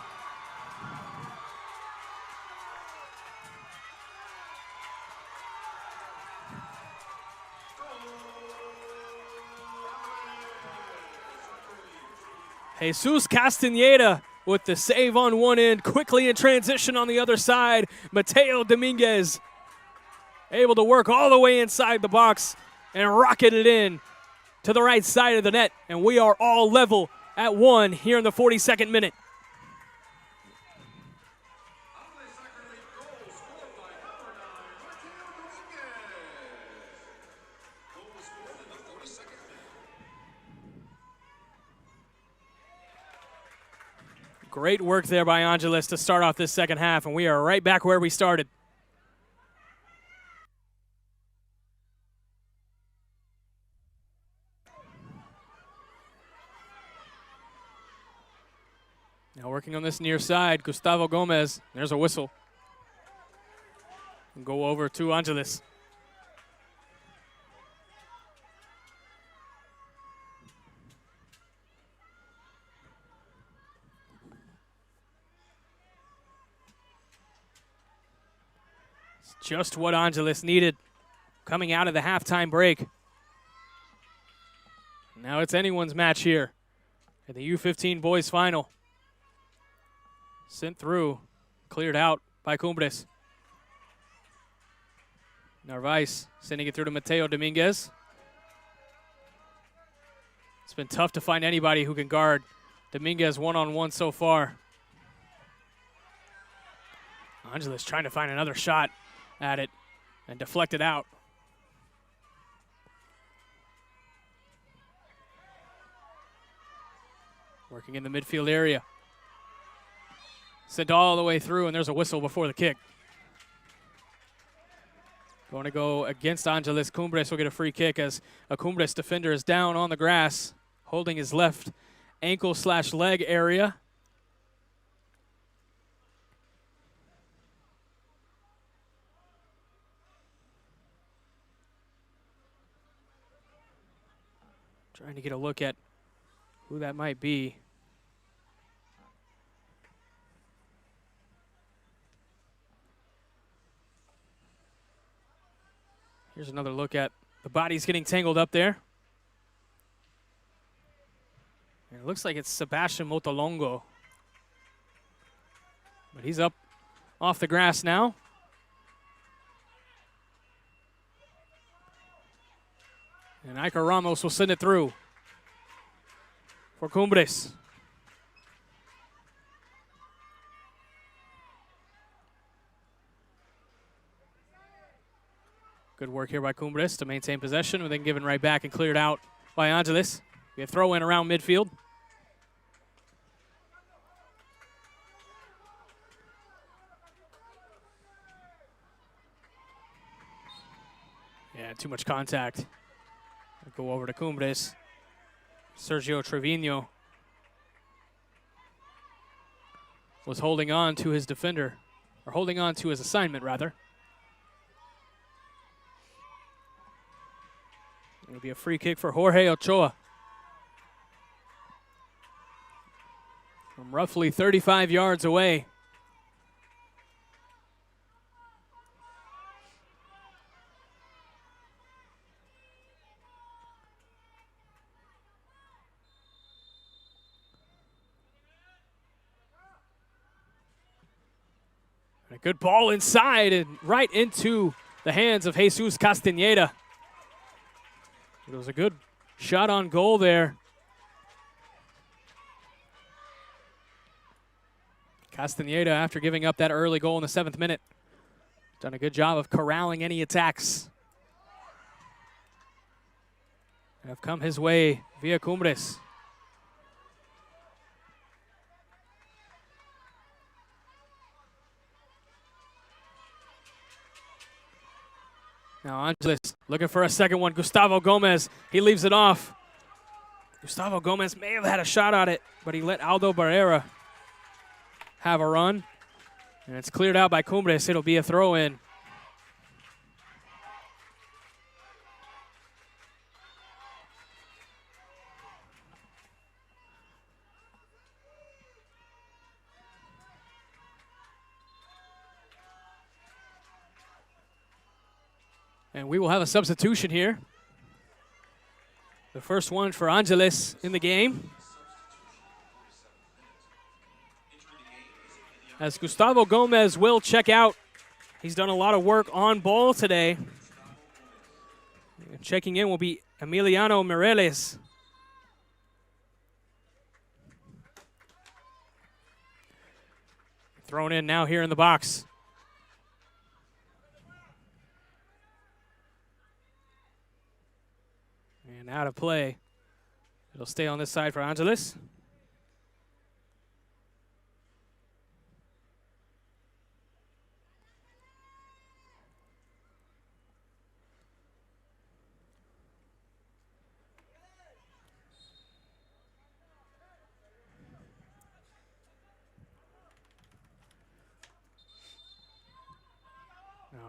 Jesus Castañeda with the save on one end, quickly in transition on the other side. Mateo Dominguez able to work all the way inside the box and rocket it in to the right side of the net. And we are all level at 1 here in the 42nd minute. Great work there by Angeles to start off this second half, and we are right back where we started. Now working on this near side, Gustavo Gomez. There's a whistle. And go over to Angeles. It's just what Angeles needed coming out of the halftime break. Now it's anyone's match here in the U15 boys final. Sent through, cleared out by Cumbres. Narvaez sending it through to Mateo Dominguez. It's been tough to find anybody who can guard Dominguez one-on-one so far. Angeles trying to find another shot at it and deflect it out. Working in the midfield area. Sent all the way through, and there's a whistle before the kick. Going to go against Angeles. Cumbres will get a free kick as a Cumbres defender is down on the grass, holding his left ankle/leg area. Trying to get a look at who that might be. Here's another look at the bodies getting tangled up there. And it looks like it's Sebastian Motolongo. But he's up off the grass now. And Iker Ramos will send it through for Cumbres. Good work here by Cumbres to maintain possession, and then given right back and cleared out by Angeles. We have throw in around midfield. Yeah, too much contact. Go over to Cumbres. Sergio Trevino was holding on to his defender, or holding on to his assignment, rather. It'll be a free kick for Jorge Ochoa. From roughly 35 yards away. A good ball inside and right into the hands of Jesus Castañeda. It was a good shot on goal there. Castañeda, after giving up that early goal in the 7th minute, done a good job of corralling any attacks that have come his way via Cumbres. Now Angeles looking for a second one. Gustavo Gomez, he leaves it off. Gustavo Gomez may have had a shot at it, but he let Aldo Barrera have a run. And it's cleared out by Cumbres. It'll be a throw in. And we will have a substitution here. The first one for Angeles in the game. As Gustavo Gomez will check out. He's done a lot of work on ball today. And checking in will be Emiliano Mireles. Thrown in now here in the box. And out of play. It'll stay on this side for Angeles.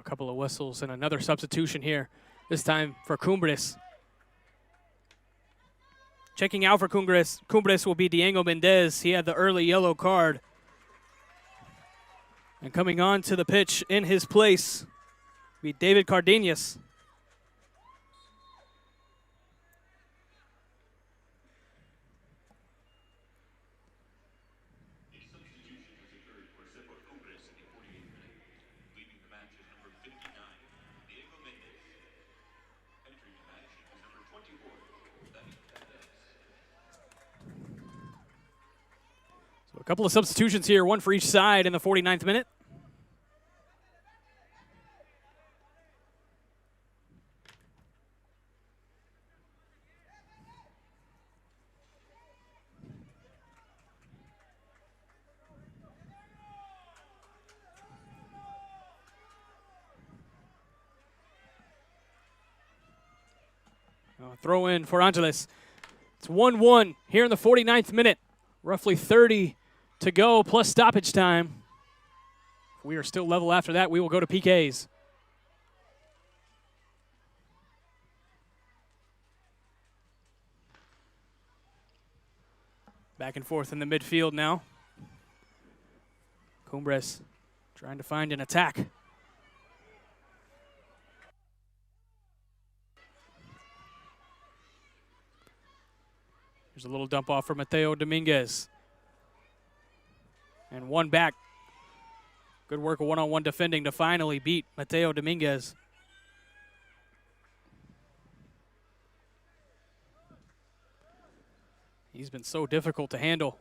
A couple of whistles and another substitution here, this time for Cumbres. Checking out for Cumbres will be Diego Mendez. He had the early yellow card. And coming on to the pitch in his place will be David Cardenas. A couple of substitutions here, one for each side in the 49th minute. Throw in for Angeles. It's 1-1 here in the 49th minute. Roughly 30 to go, plus stoppage time. If we are still level after that, we will go to PKs. Back and forth in the midfield now. Cumbres trying to find an attack. There's a little dump off for Mateo Dominguez. And one back. Good work of one-on-one defending to finally beat Mateo Dominguez. He's been so difficult to handle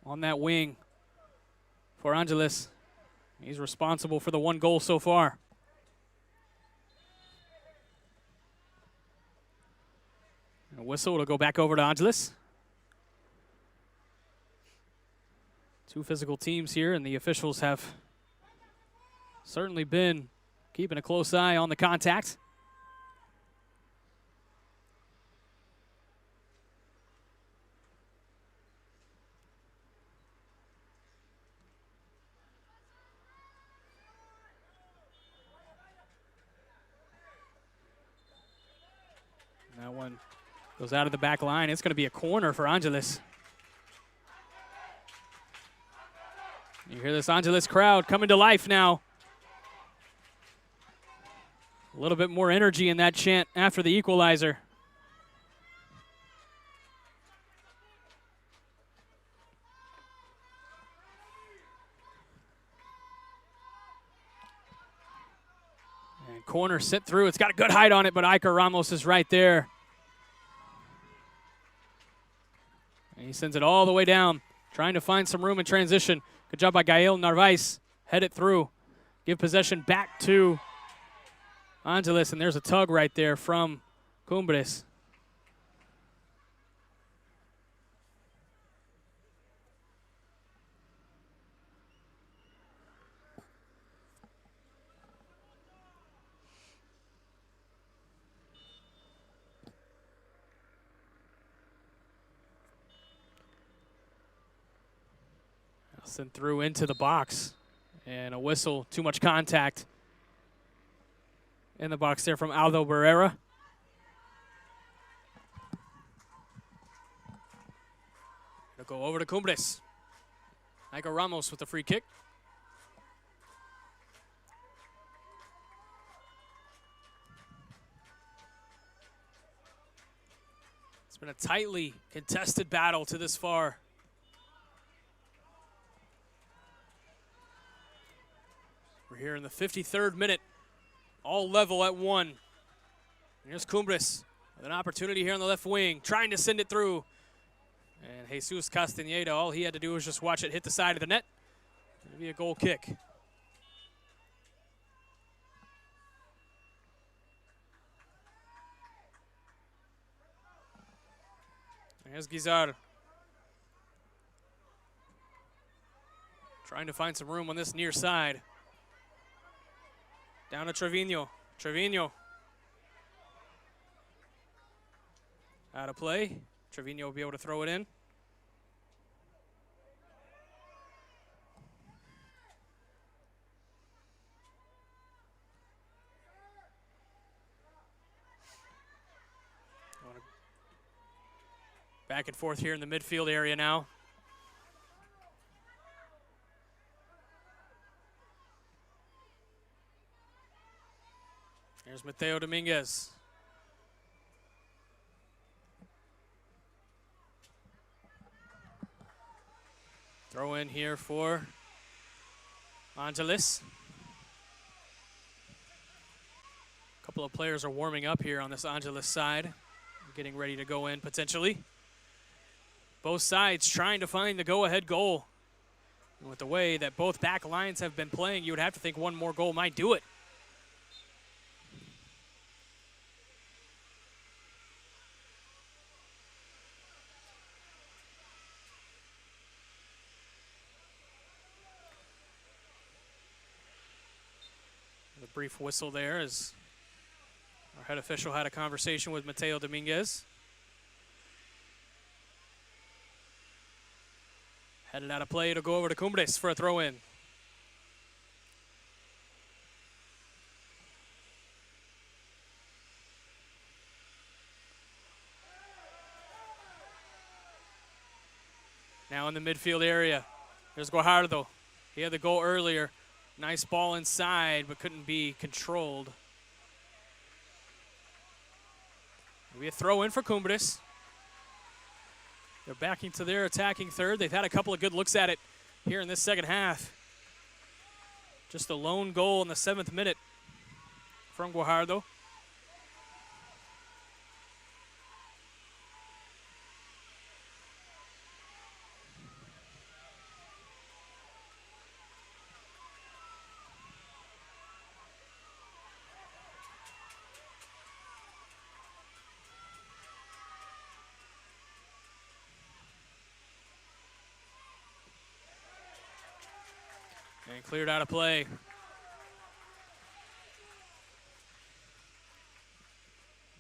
on that wing for Angeles. He's responsible for the one goal so far. And a whistle to go back over to Angeles. Two physical teams here, and the officials have certainly been keeping a close eye on the contact. And that one goes out of the back line. It's going to be a corner for Angeles. You hear this Angeles crowd coming to life now. A little bit more energy in that chant after the equalizer. And corner sent through. It's got a good height on it, but Iker Ramos is right there. And he sends it all the way down, trying to find some room in transition. Good job by Gael Narvaez. Head it through. Give possession back to Angeles, and there's a tug right there from Cumbres. Sent through into the box, and a whistle, too much contact in the box there from Aldo Barrera. It'll go over to Cumbres. Iker Ramos with the free kick. It's been a tightly contested battle to this far. We're here in the 53rd minute, all level at 1. Here's Cumbres with an opportunity here on the left wing, trying to send it through. And Jesus Castañeda, all he had to do was just watch it hit the side of the net. It'll be a goal kick. There's Guizar. Trying to find some room on this near side. Down to Trevino. Trevino. Out of play. Trevino will be able to throw it in. Back and forth here in the midfield area now. Here's Mateo Dominguez. Throw in here for Angeles. A couple of players are warming up here on this Angeles side, getting ready to go in potentially. Both sides trying to find the go-ahead goal. And with the way that both back lines have been playing, you would have to think one more goal might do it. A brief whistle there as our head official had a conversation with Mateo Dominguez. Headed out of play to go over to Cumbres for a throw-in. Now in the midfield area, there's Guajardo. He had the goal earlier. Nice ball inside, but couldn't be controlled. Maybe a throw-in for Cumbres. They're backing to their attacking third. They've had a couple of good looks at it here in this second half. Just a lone goal in the 7th minute from Guajardo. And cleared out of play.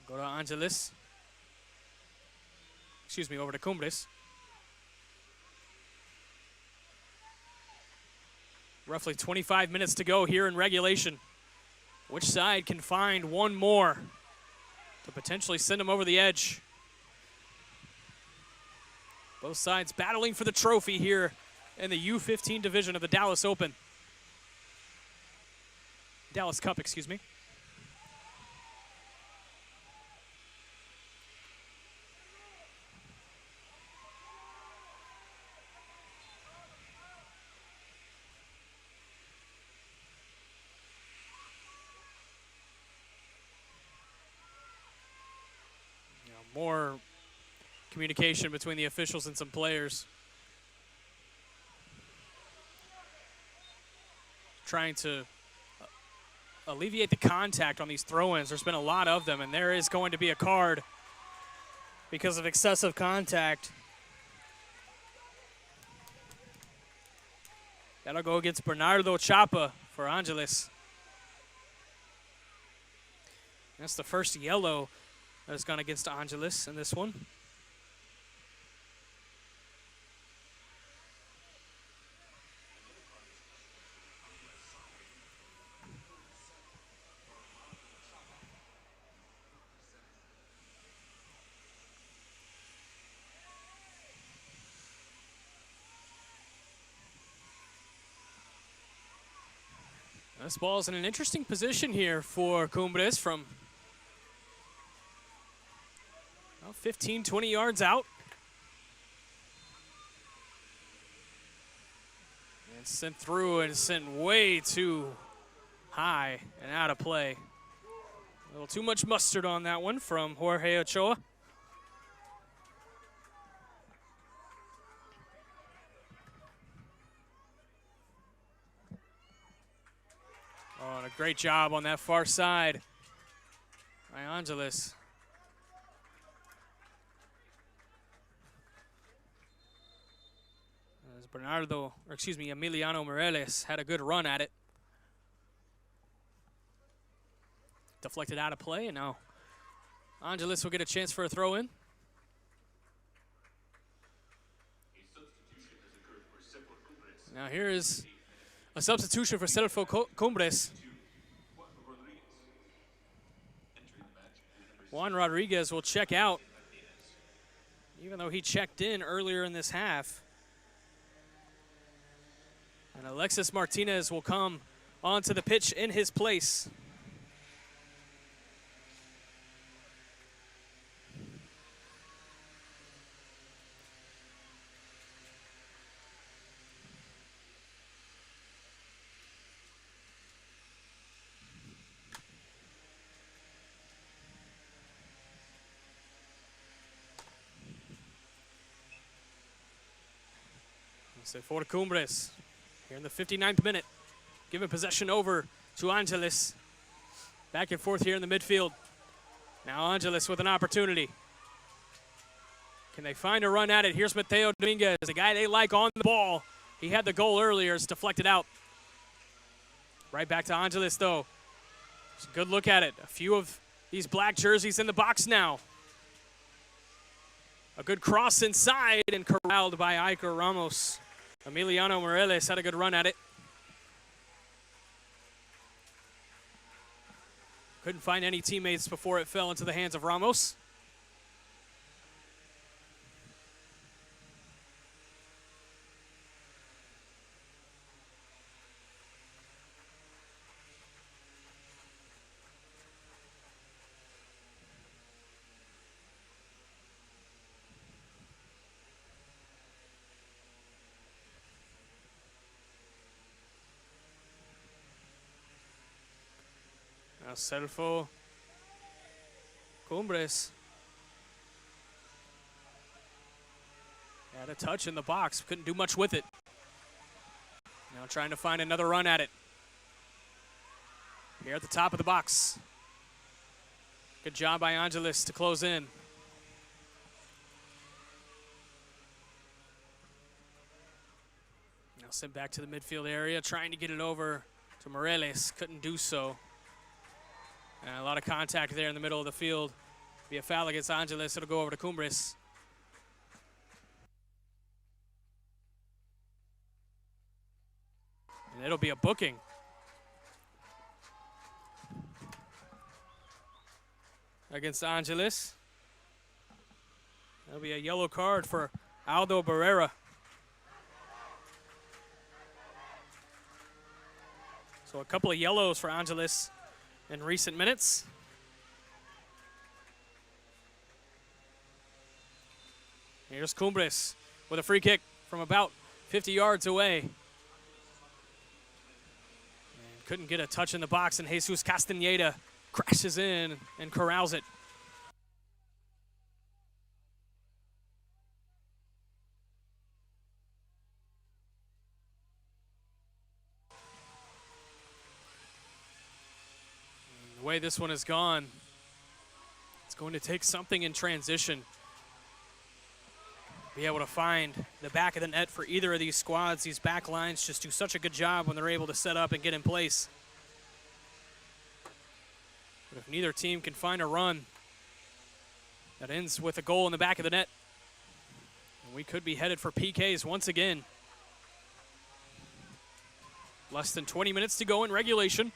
Go to Angeles. Excuse me, over to Cumbres. Roughly 25 minutes to go here in regulation. Which side can find one more to potentially send them over the edge? Both sides battling for the trophy here in the U15 division of the Dallas Open. Dallas Cup, excuse me. More communication between the officials and some players. Trying to alleviate the contact on these throw-ins. There's been a lot of them, and there is going to be a card because of excessive contact. That'll go against Bernardo Chapa for Angeles. That's the first yellow that has gone against Angeles in this one. This ball's in an interesting position here for Cumbres from 15, 20 yards out. And sent through and sent way too high and out of play. A little too much mustard on that one from Jorge Ochoa. Oh, and a great job on that far side by Angeles. As Emiliano Morales had a good run at it. Deflected out of play, and now Angeles will get a chance for a throw-in. Now here is a substitution for Celso Cumbres. Juan Rodriguez will check out. even though he checked in earlier in this half. And Alexis Martinez will come onto the pitch in his place. So for Cumbres, here in the 59th minute, giving possession over to Angeles. Back and forth here in the midfield. Now Angeles with an opportunity. Can they find a run at it? Here's Mateo Dominguez, the guy they like on the ball. He had the goal earlier, it's deflected out. Right back to Angeles though. It's a good look at it. A few of these black jerseys in the box now. A good cross inside and corralled by Iker Ramos. Emiliano Morales had a good run at it. Couldn't find any teammates before it fell into the hands of Ramos. Now Serfo Cumbres had a touch in the box, couldn't do much with it. Now trying to find another run at it. Here at the top of the box. Good job by Angeles to close in. Now sent back to the midfield area, trying to get it over to Morales, couldn't do so. And a lot of contact there in the middle of the field. Be a foul against Angeles. It'll go over to Cumbres. And it'll be a booking. Against Angeles. That'll be a yellow card for Aldo Barrera. So a couple of yellows for Angeles in recent minutes. Here's Cumbres with a free kick from about 50 yards away. And couldn't get a touch in the box, and Jesus Castaneda crashes in and corrals it. The way this one has gone, it's going to take something in transition. Be able to find the back of the net for either of these squads. These back lines just do such a good job when they're able to set up and get in place. But if neither team can find a run that ends with a goal in the back of the net, we could be headed for PKs once again. Less than 20 minutes to go in regulation.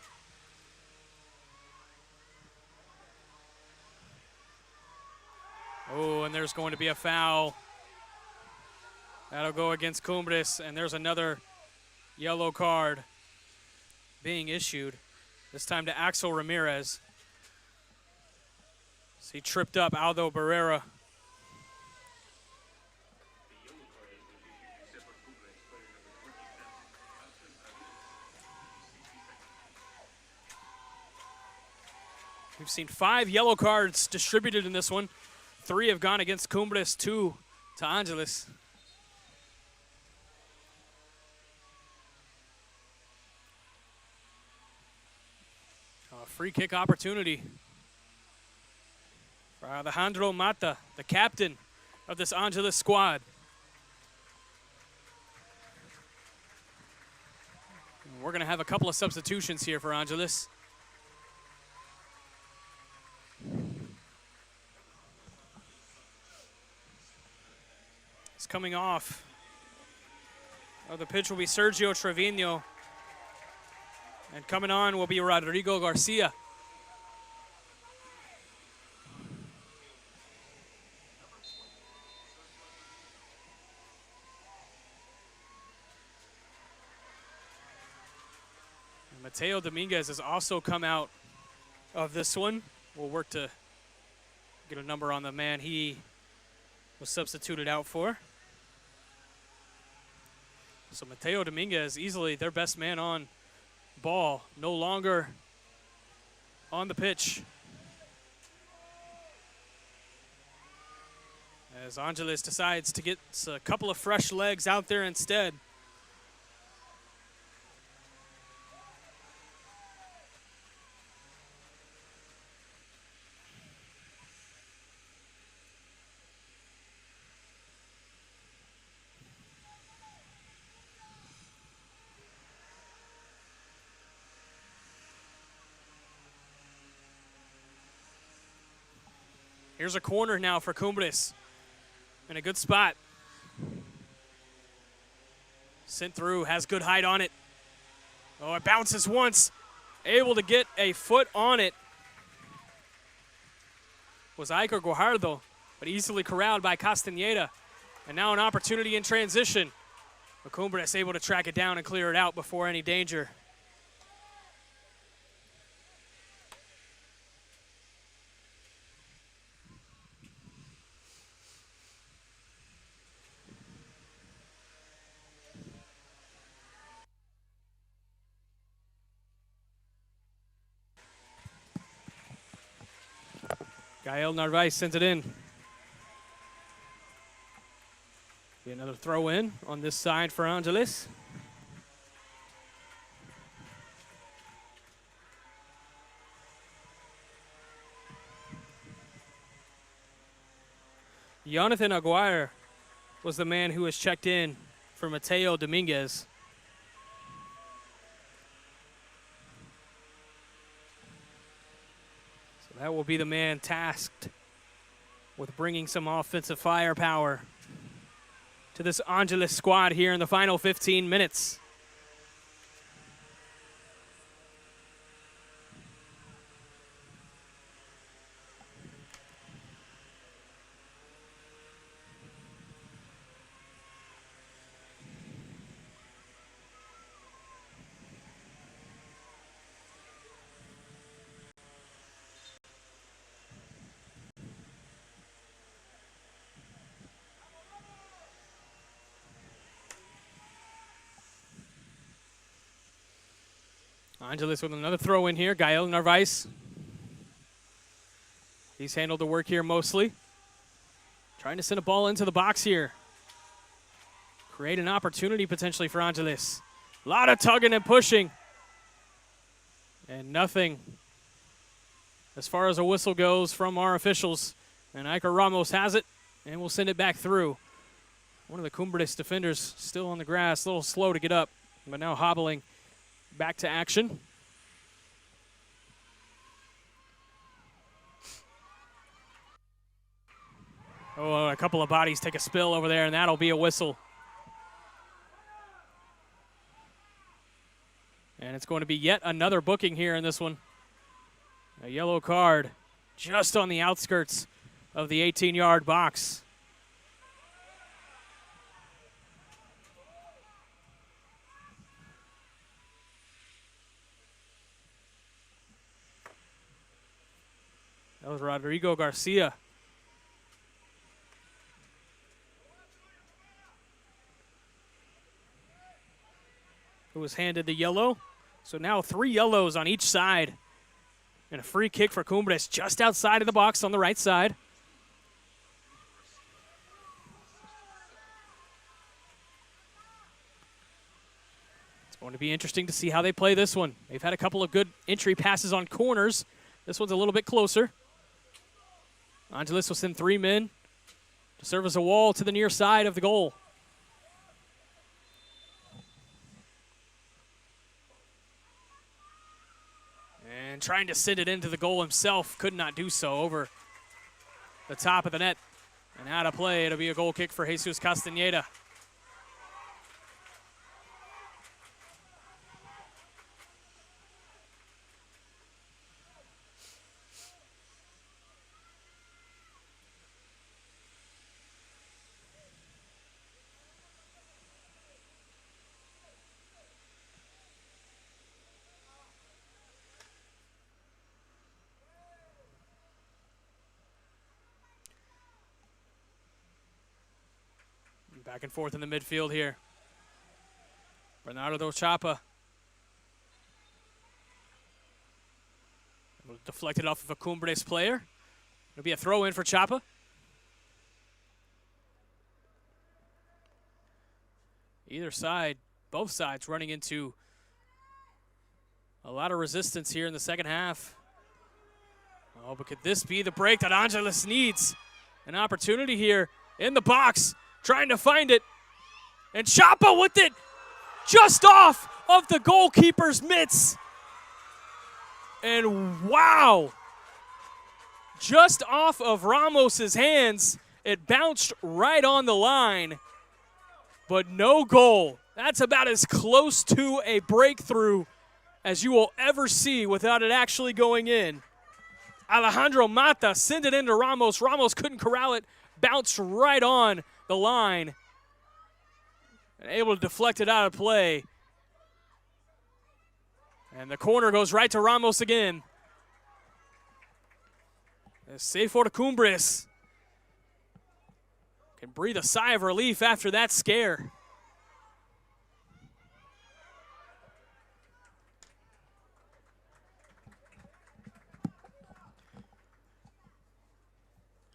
Oh, and there's going to be a foul. That'll go against Cumbres, and there's another yellow card being issued, this time to Axel Ramirez. So he tripped up Aldo Barrera. We've seen 5 yellow cards distributed in this one. 3 have gone against Cumbres, 2 to Angeles. A free kick opportunity for Alejandro Mata, the captain of this Angeles squad. And we're going to have a couple of substitutions here for Angeles. Coming off of the pitch will be Sergio Trevino. And coming on will be Rodrigo Garcia. Mateo Dominguez has also come out of this one. We'll work to get a number on the man he was substituted out for. So Mateo Dominguez, easily their best man on ball, no longer on the pitch. As Angeles decides to get a couple of fresh legs out there instead. Here's a corner now for Cumbres. In a good spot. Sent through, has good height on it. Oh, it bounces once. Able to get a foot on it. Was Iker Guajardo, but easily corralled by Castaneda. And now an opportunity in transition. Cumbres able to track it down and clear it out before any danger. Gael Narvaez sends it in. Be another throw in on this side for Angeles. Jonathan Aguirre was the man who was checked in for Mateo Dominguez. That will be the man tasked with bringing some offensive firepower to this Angeles squad here in the final 15 minutes. Angeles with another throw in here. Gael Narvaez. He's handled the work here mostly. Trying to send a ball into the box here. Create an opportunity potentially for Angeles. A lot of tugging and pushing. And nothing as far as a whistle goes from our officials. And Iker Ramos has it, and we'll send it back through. One of the Cumbres defenders still on the grass, a little slow to get up, but now hobbling back to action. Oh, a couple of bodies take a spill over there, and that'll be a whistle. And it's going to be yet another booking here in this one. A yellow card just on the outskirts of the 18-yard box. That was Rodrigo Garcia. Who was handed the yellow. So now 3 yellows on each side. And a free kick for Cumbres just outside of the box on the right side. It's going to be interesting to see how they play this one. They've had a couple of good entry passes on corners. This one's a little bit closer. Angeles will send 3 men to serve as a wall to the near side of the goal. And trying to send it into the goal himself, could not do so over the top of the net. And out of play, it'll be a goal kick for Jesus Castaneda. Back and forth in the midfield here. Bernardo Chapa. Deflected off of a Cumbres player. It'll be a throw in for Chapa. Either side, both sides running into a lot of resistance here in the second half. Oh, but could this be the break that Angeles needs? An opportunity here in the box, trying to find it. And Chapa with it just off of the goalkeeper's mitts. And wow, just off of Ramos's hands, it bounced right on the line, but no goal. That's about as close to a breakthrough as you will ever see without it actually going in. Alejandro Mata sent it into Ramos. Ramos couldn't corral it, bounced right on the line, and able to deflect it out of play. And the corner goes right to Ramos again. Save for the Cumbres. Can breathe a sigh of relief after that scare.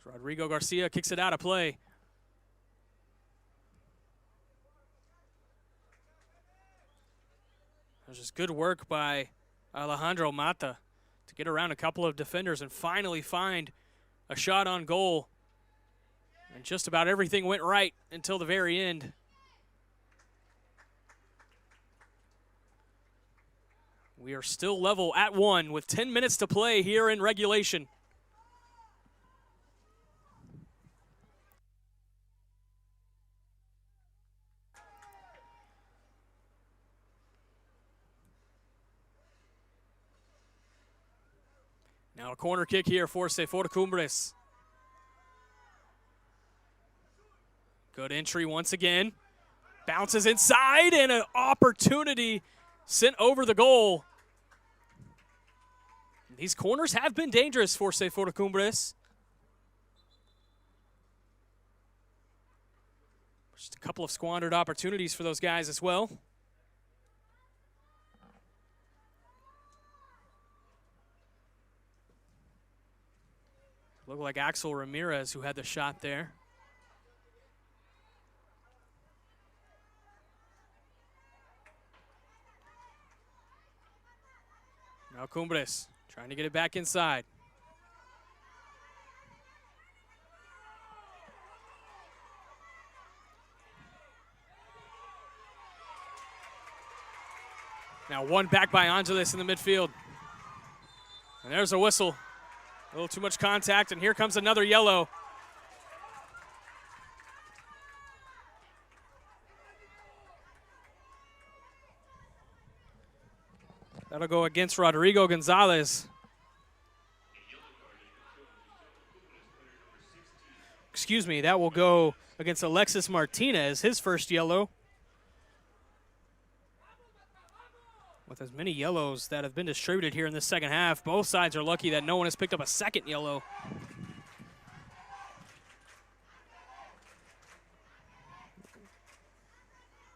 Rodrigo Garcia kicks it out of play. There's just good work by Alejandro Mata to get around a couple of defenders and finally find a shot on goal. And just about everything went right until the very end. We are still level at 1 with 10 minutes to play here in regulation. Now a corner kick here for Cumbres. Good entry once again. Bounces inside and an opportunity sent over the goal. These corners have been dangerous for Cumbres. Just a couple of squandered opportunities for those guys as well. Looked like Axel Ramirez who had the shot there. Now Cumbres trying to get it back inside. Now one back by Angeles in the midfield. And there's a whistle. A little too much contact, and here comes another yellow. That'll go against Rodrigo Gonzalez. Excuse me, that will go against Alexis Martinez, his first yellow. With as many yellows that have been distributed here in the second half, both sides are lucky that no one has picked up a second yellow.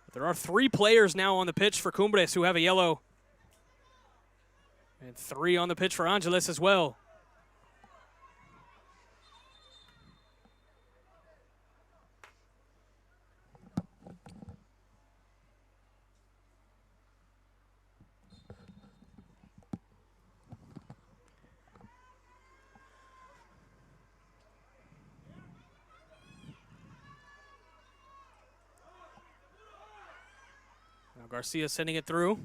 But there are 3 players now on the pitch for Cumbres who have a yellow. And 3 on the pitch for Angeles as well. Garcia sending it through.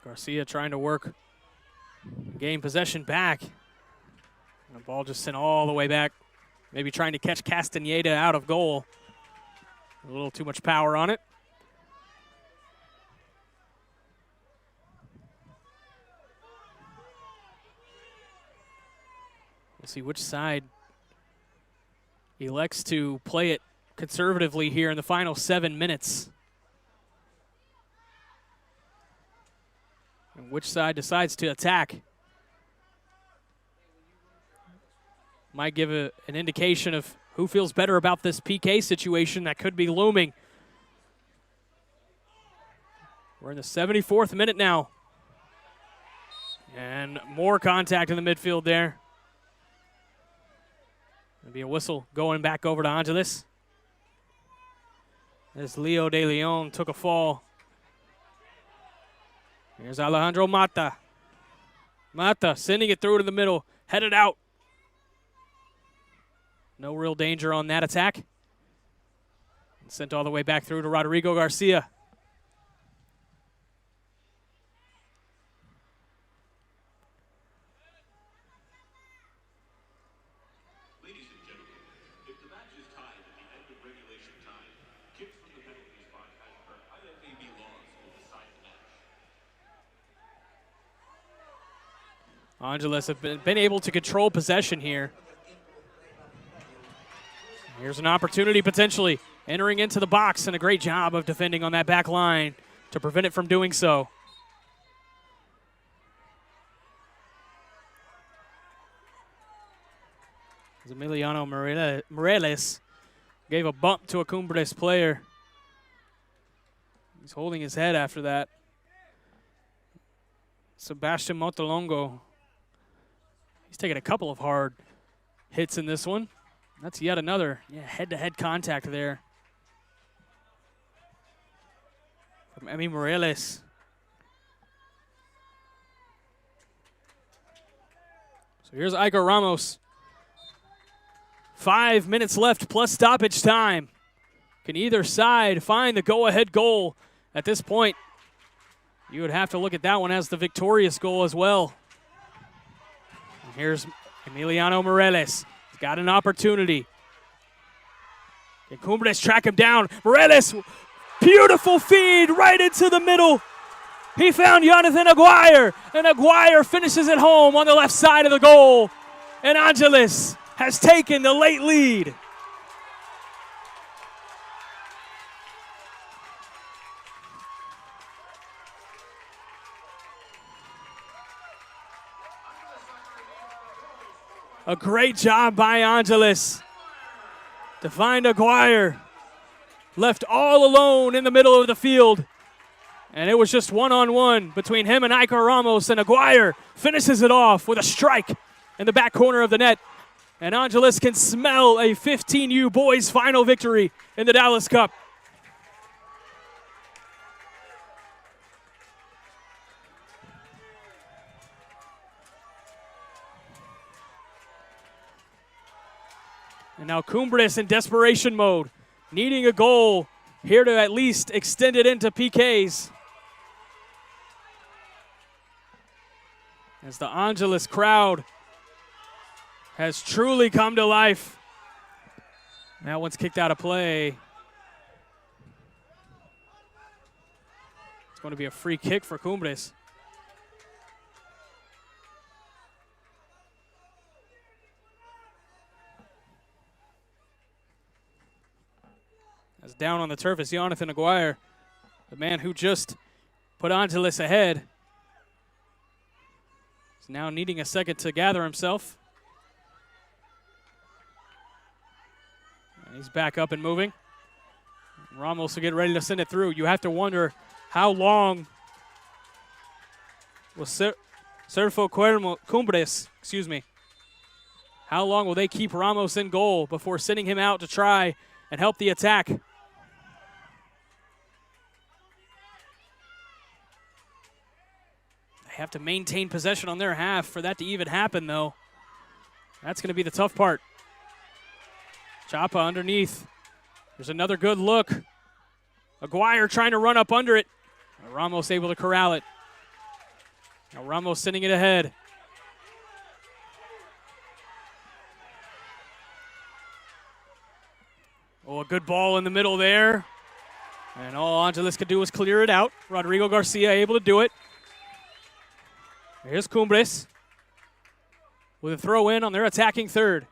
Garcia trying to work, gain possession back. And the ball just sent all the way back. Maybe trying to catch Castaneda out of goal. A little too much power on it. We'll see which side elects to play it conservatively here in the final 7 minutes. And which side decides to attack. might give an indication of who feels better about this PK situation that could be looming. We're in the 74th minute now. And more contact in the midfield there. There'll be a whistle going back over to Angeles. As Leo de Leon took a fall. Here's Alejandro Mata. Mata sending it through to the middle, headed out. No real danger on that attack. And sent all the way back through to Rodrigo Garcia. Angeles have been able to control possession here. Here's an opportunity potentially entering into the box, and a great job of defending on that back line to prevent it from doing so. As Emiliano Morales gave a bump to a Cumbres player. He's holding his head after that. Sebastian Montolongo. He's taking a couple of hard hits in this one. That's yet another head-to-head contact there from Emi Morales. So here's Iker Ramos. 5 minutes left plus stoppage time. Can either side find the go-ahead goal at this point? You would have to look at that one as the victorious goal as well. And here's Emiliano Morales. He's got an opportunity. Can Cumbres track him down? Morales, beautiful feed right into the middle. He found Jonathan Aguirre, and Aguirre finishes it home on the left side of the goal. And Angeles has taken the late lead. A great job by Angeles to find Aguirre. Left all alone in the middle of the field. And it was just one-on-one between him and Iker Ramos, and Aguirre finishes it off with a strike in the back corner of the net. And Angeles can smell a 15U boys final victory in the Dallas Cup. And now Cumbres in desperation mode, needing a goal here to at least extend it into PKs. As the Angeles crowd has truly come to life. That one's kicked out of play. It's going to be a free kick for Cumbres. As down on the turf is Jonathan Aguirre, the man who just put Angeles ahead. He's now needing a second to gather himself. And he's back up and moving. Ramos will get ready to send it through. You have to wonder how long will Sergio Cumbres, how long will they keep Ramos in goal before sending him out to try and help the attack? They have to maintain possession on their half for that to even happen, though. That's going to be the tough part. Chapa underneath. There's another good look. Aguirre trying to run up under it. Ramos able to corral it. Now Ramos sending it ahead. Oh, a good ball in the middle there. And all Angeles could do was clear it out. Rodrigo Garcia able to do it. Here's Cumbres with a throw in on their attacking third.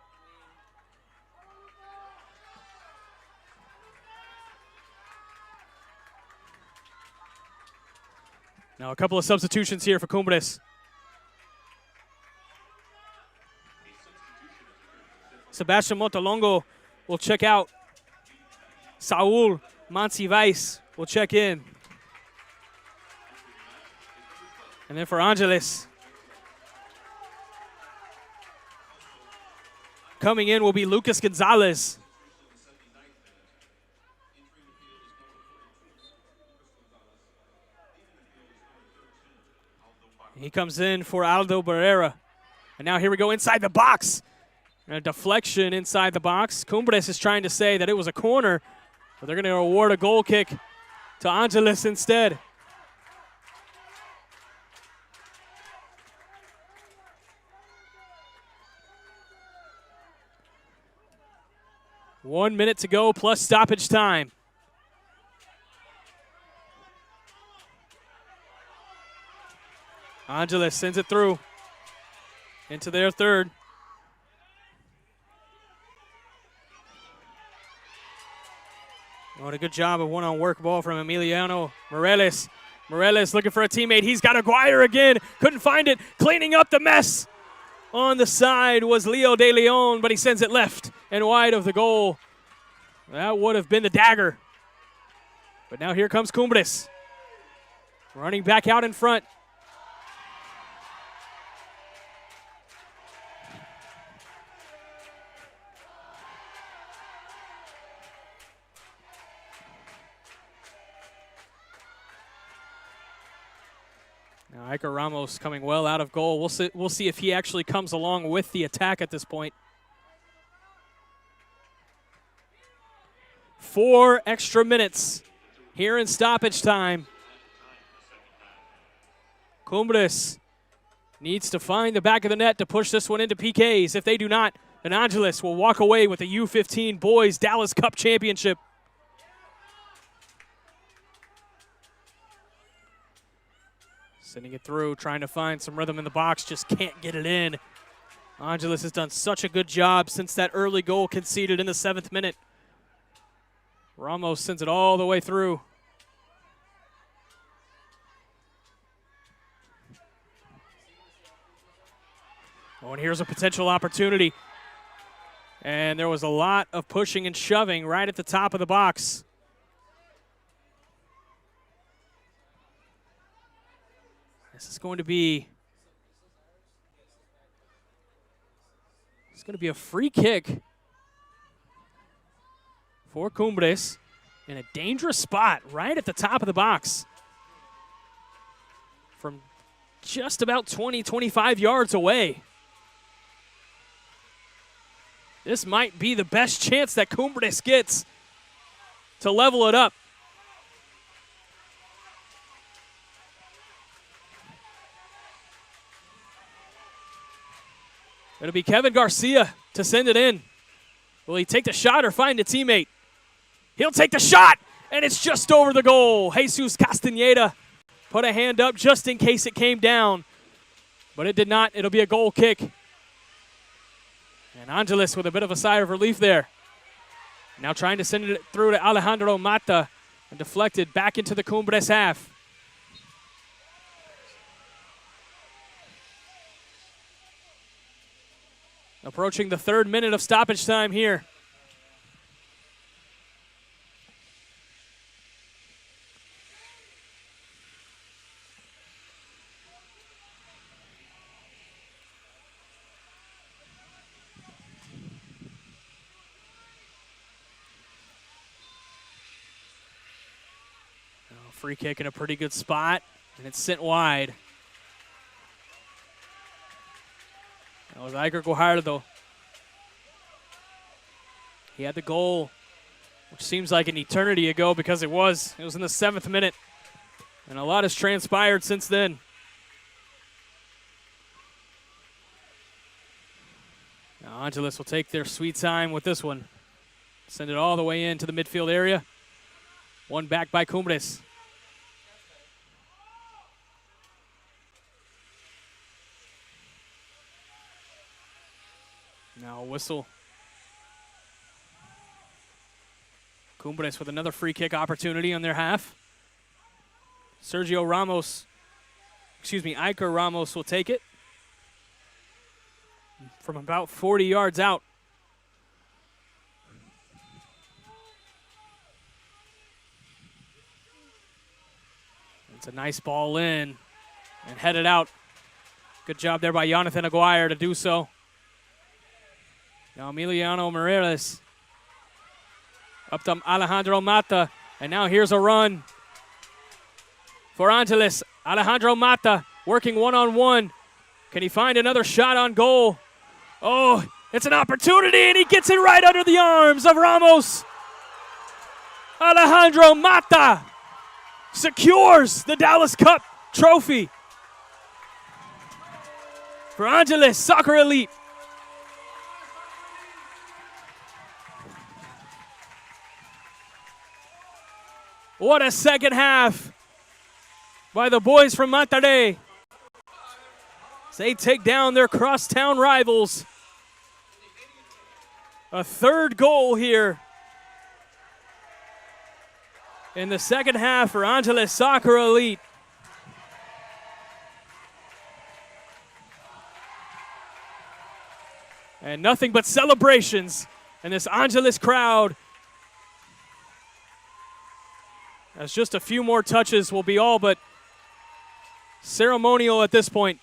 Now a couple of substitutions here for Cumbres. Sebastian Montalongo will check out. Saul Monsivais will check in. And then for Angeles, coming in will be Lucas Gonzalez. He comes in for Aldo Barrera. And now here we go inside the box. And a deflection inside the box. Cumbres is trying to say that it was a corner, but they're going to award a goal kick to Angeles instead. One minute to go plus stoppage time. Angeles sends it through into their third. What a good job of one-on work ball from Emiliano Moreles. Moreles looking for a teammate. He's got Aguirre again. Couldn't find it. Cleaning up the mess on the side was Leo De Leon, but he sends it left and wide of the goal. That would have been the dagger. But now here comes Cumbres. Running back out in front. Now Iker Ramos coming well out of goal. We'll see if he actually comes along with the attack at this point. 4 extra minutes here in stoppage time. Cumbres needs to find the back of the net to push this one into PKs. If they do not, then Angeles will walk away with the U15 Boys Dallas Cup Championship. Sending it through, trying to find some rhythm in the box, just can't get it in. Angeles has done such a good job since that early goal conceded in the 7th minute. Ramos sends it all the way through. Oh, and here's a potential opportunity. And there was a lot of pushing and shoving right at the top of the box. This is going to be a free kick for Cumbres in a dangerous spot right at the top of the box from just about 20, 25 yards away. This might be the best chance that Cumbres gets to level it up. It'll be Kevin Garcia to send it in. Will he take the shot or find a teammate? He'll take the shot, and it's just over the goal. Jesus Castaneda put a hand up just in case it came down, but it did not. It'll be a goal kick. And Angeles with a bit of a sigh of relief there. Now trying to send it through to Alejandro Mata and deflected back into the Cumbres half. Approaching the 3rd minute of stoppage time here. Free kick in a pretty good spot, and it's sent wide. That was Iker Guajardo. He had the goal, which seems like an eternity ago because it was. It was in the 7th minute, and a lot has transpired since then. Now Angeles will take their sweet time with this one. Send it all the way into the midfield area. One back by Cumbres. Now a whistle. Cumbres with another free kick opportunity on their half. Iker Ramos will take it from about 40 yards out. It's a nice ball in and headed out. Good job there by Jonathan Aguirre to do so. Now Emiliano Morales up to Alejandro Mata. And now here's a run for Angeles. Alejandro Mata working one-on-one. Can he find another shot on goal? Oh, it's an opportunity, and he gets it right under the arms of Ramos. Alejandro Mata secures the Dallas Cup trophy for Angeles Soccer Elite. What a second half by the boys from Monterrey. They take down their crosstown rivals. A third goal here in the second half for Angeles Soccer Elite. And nothing but celebrations in this Angeles crowd. As just a few more touches will be all but ceremonial at this point.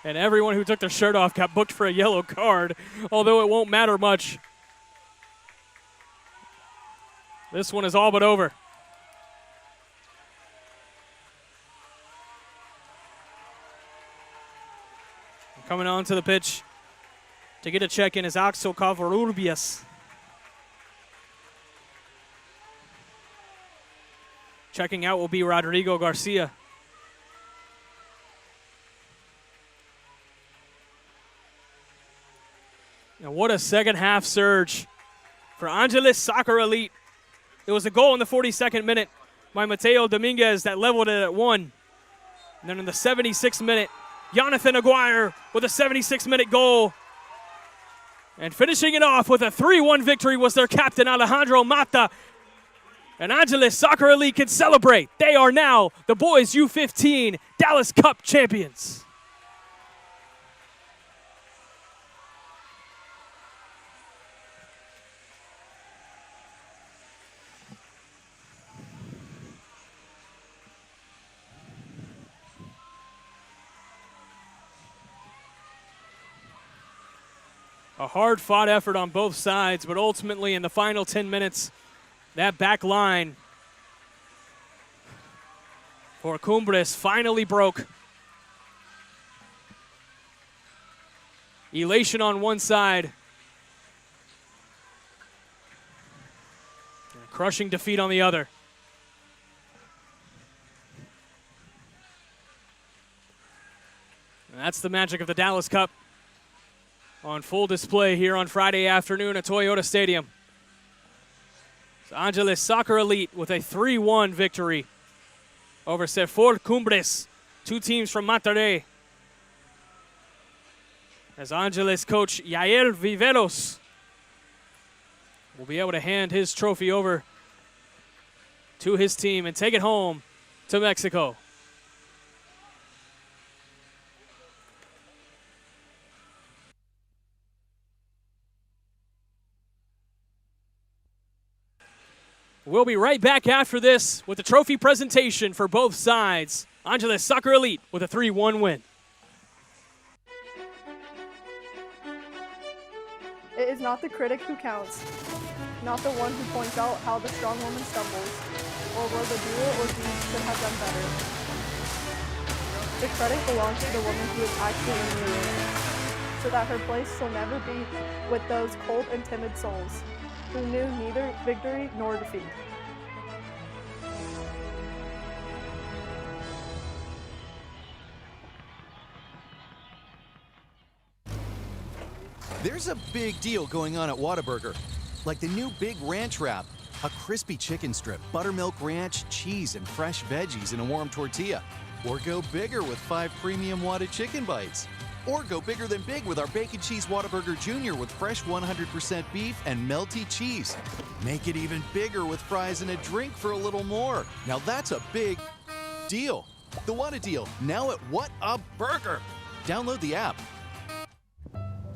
And everyone who took their shirt off got booked for a yellow card, although it won't matter much. This one is all but over. Coming onto the pitch to get a check-in is Axel Covarrubias. Checking out will be Rodrigo Garcia. And what a second half surge for Angeles Soccer Elite. It was a goal in the 42nd minute by Mateo Dominguez that leveled it at 1. And then in the 76th minute, Jonathan Aguirre with a 76-minute goal. And finishing it off with a 3-1 victory was their captain, Alejandro Mata. And Angeles Soccer Elite can celebrate. They are now the boys U15 Dallas Cup champions. A hard-fought effort on both sides, but ultimately in the final 10 minutes, that back line for Cumbres finally broke. Elation on one side. And a crushing defeat on the other. And that's the magic of the Dallas Cup. On full display here on Friday afternoon at Toyota Stadium. It's Angeles Soccer Elite with a 3-1 victory over Sefor Cumbres, two teams from Monterrey. As Angeles coach Yael Viveros will be able to hand his trophy over to his team and take it home to Mexico. We'll be right back after this with the trophy presentation for both sides. Angeles Soccer Elite with a 3-1 win. It is not the critic who counts, not the one who points out how the strong woman stumbles, or where the doer or deeds could have done better. The credit belongs to the woman who is actually in the arena, so that her place shall never be with those cold and timid souls who knew neither victory nor defeat. There's a big deal going on at Whataburger, like the new Big Ranch Wrap, a crispy chicken strip, buttermilk ranch, cheese, and fresh veggies in a warm tortilla. Or go bigger with 5 premium Whata chicken bites. Or go bigger than big with our Bacon Cheese Whataburger Jr. with fresh 100% beef and melty cheese. Make it even bigger with fries and a drink for a little more. Now that's a big deal. The Whata deal, now at What a Burger. Download the app.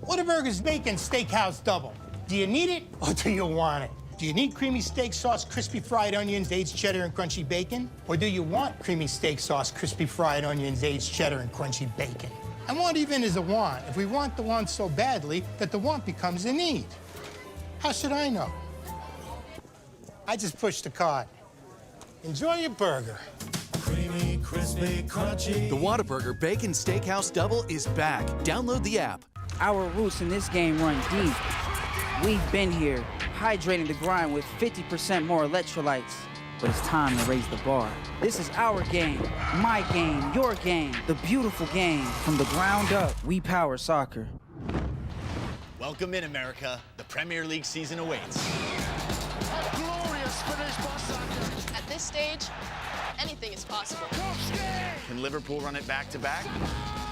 Whataburger's Bacon Steakhouse Double. Do you need it or do you want it? Do you need creamy steak sauce, crispy fried onions, aged cheddar, and crunchy bacon? Or do you want creamy steak sauce, crispy fried onions, aged cheddar, and crunchy bacon? And want even is a want if we want the want so badly that the want becomes a need. How should I know? I just push the card. Enjoy your burger. Creamy, crispy, crunchy. The Whataburger Bacon Steakhouse Double is back. Download the app. Our roots in this game run deep. We've been here, hydrating the grind with 50% more electrolytes. But it's time to raise the bar. This is our game, my game, your game, the beautiful game. From the ground up, we power soccer. Welcome in, America. The Premier League season awaits. A glorious finish by Saka. At this stage, anything is possible. Can Liverpool run it back-to-back?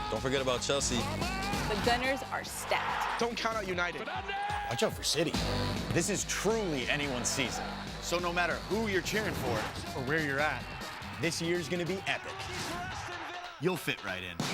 Don't forget about Chelsea. The Gunners are stacked. Don't count out United. Watch out for City. This is truly anyone's season. So no matter who you're cheering for or where you're at, this year's gonna be epic. You'll fit right in.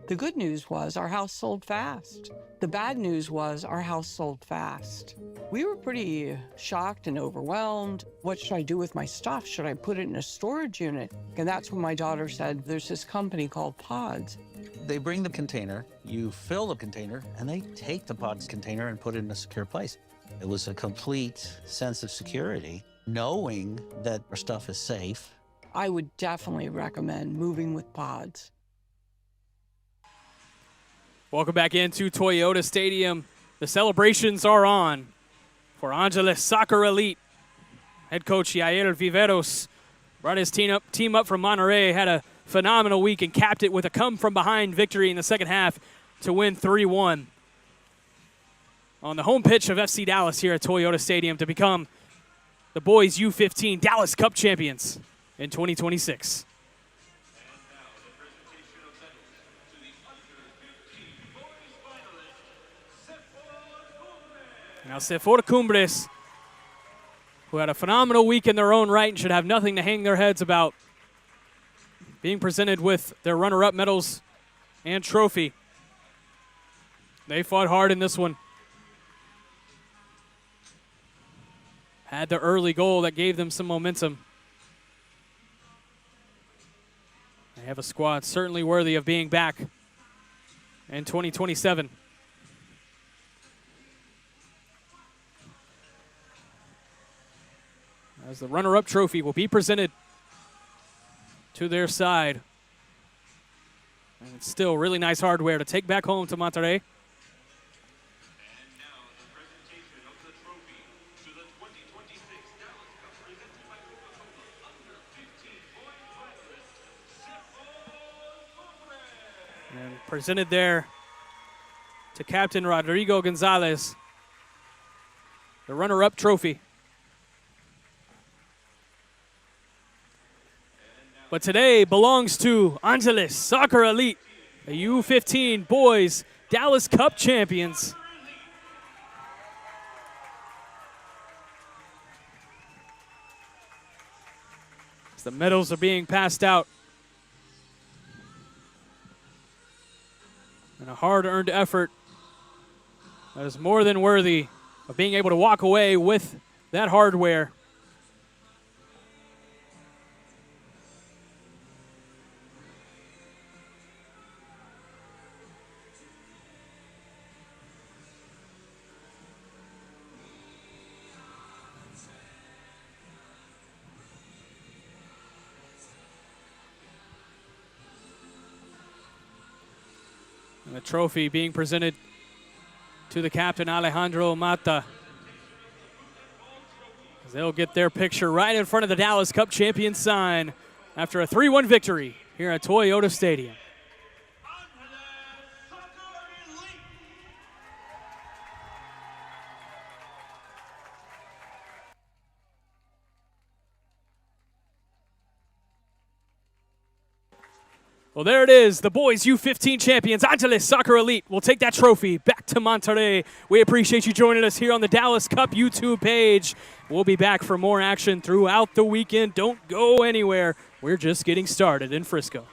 The good news was our house sold fast. The bad news was our house sold fast. We were pretty shocked and overwhelmed. What should I do with my stuff? Should I put it in a storage unit? And that's when my daughter said, there's this company called Pods. They bring the container, you fill the container, and they take the pods container and put it in a secure place. It was a complete sense of security, knowing that our stuff is safe. I would definitely recommend moving with Pods. Welcome back into Toyota Stadium. The celebrations are on for Angeles Soccer Elite. Head coach Yair Viveros brought his team up from Monterrey, had a phenomenal week and capped it with a come-from-behind victory in the second half to win 3-1 on the home pitch of FC Dallas here at Toyota Stadium to become the boys U15 Dallas Cup champions in 2026. Now Sefor Cumbres, who had a phenomenal week in their own right and should have nothing to hang their heads about, being presented with their runner-up medals and trophy. They fought hard in this one. Had the early goal that gave them some momentum. They have a squad certainly worthy of being back in 2027. As the runner-up trophy will be presented to their side. And it's still really nice hardware to take back home to Monterrey. And presented there to Captain Rodrigo Gonzalez, the runner-up trophy. But today belongs to Angeles Soccer Elite, the U15 boys Dallas Cup champions. As the medals are being passed out. And a hard-earned effort that is more than worthy of being able to walk away with that hardware. And the trophy being presented to the captain, Alejandro Mata. As they'll get their picture right in front of the Dallas Cup champion sign after a 3-1 victory here at Toyota Stadium. Well, there it is. The boys U15 champions, Angeles Soccer Elite, will take that trophy back to Monterrey. We appreciate you joining us here on the Dallas Cup YouTube page. We'll be back for more action throughout the weekend. Don't go anywhere. We're just getting started in Frisco.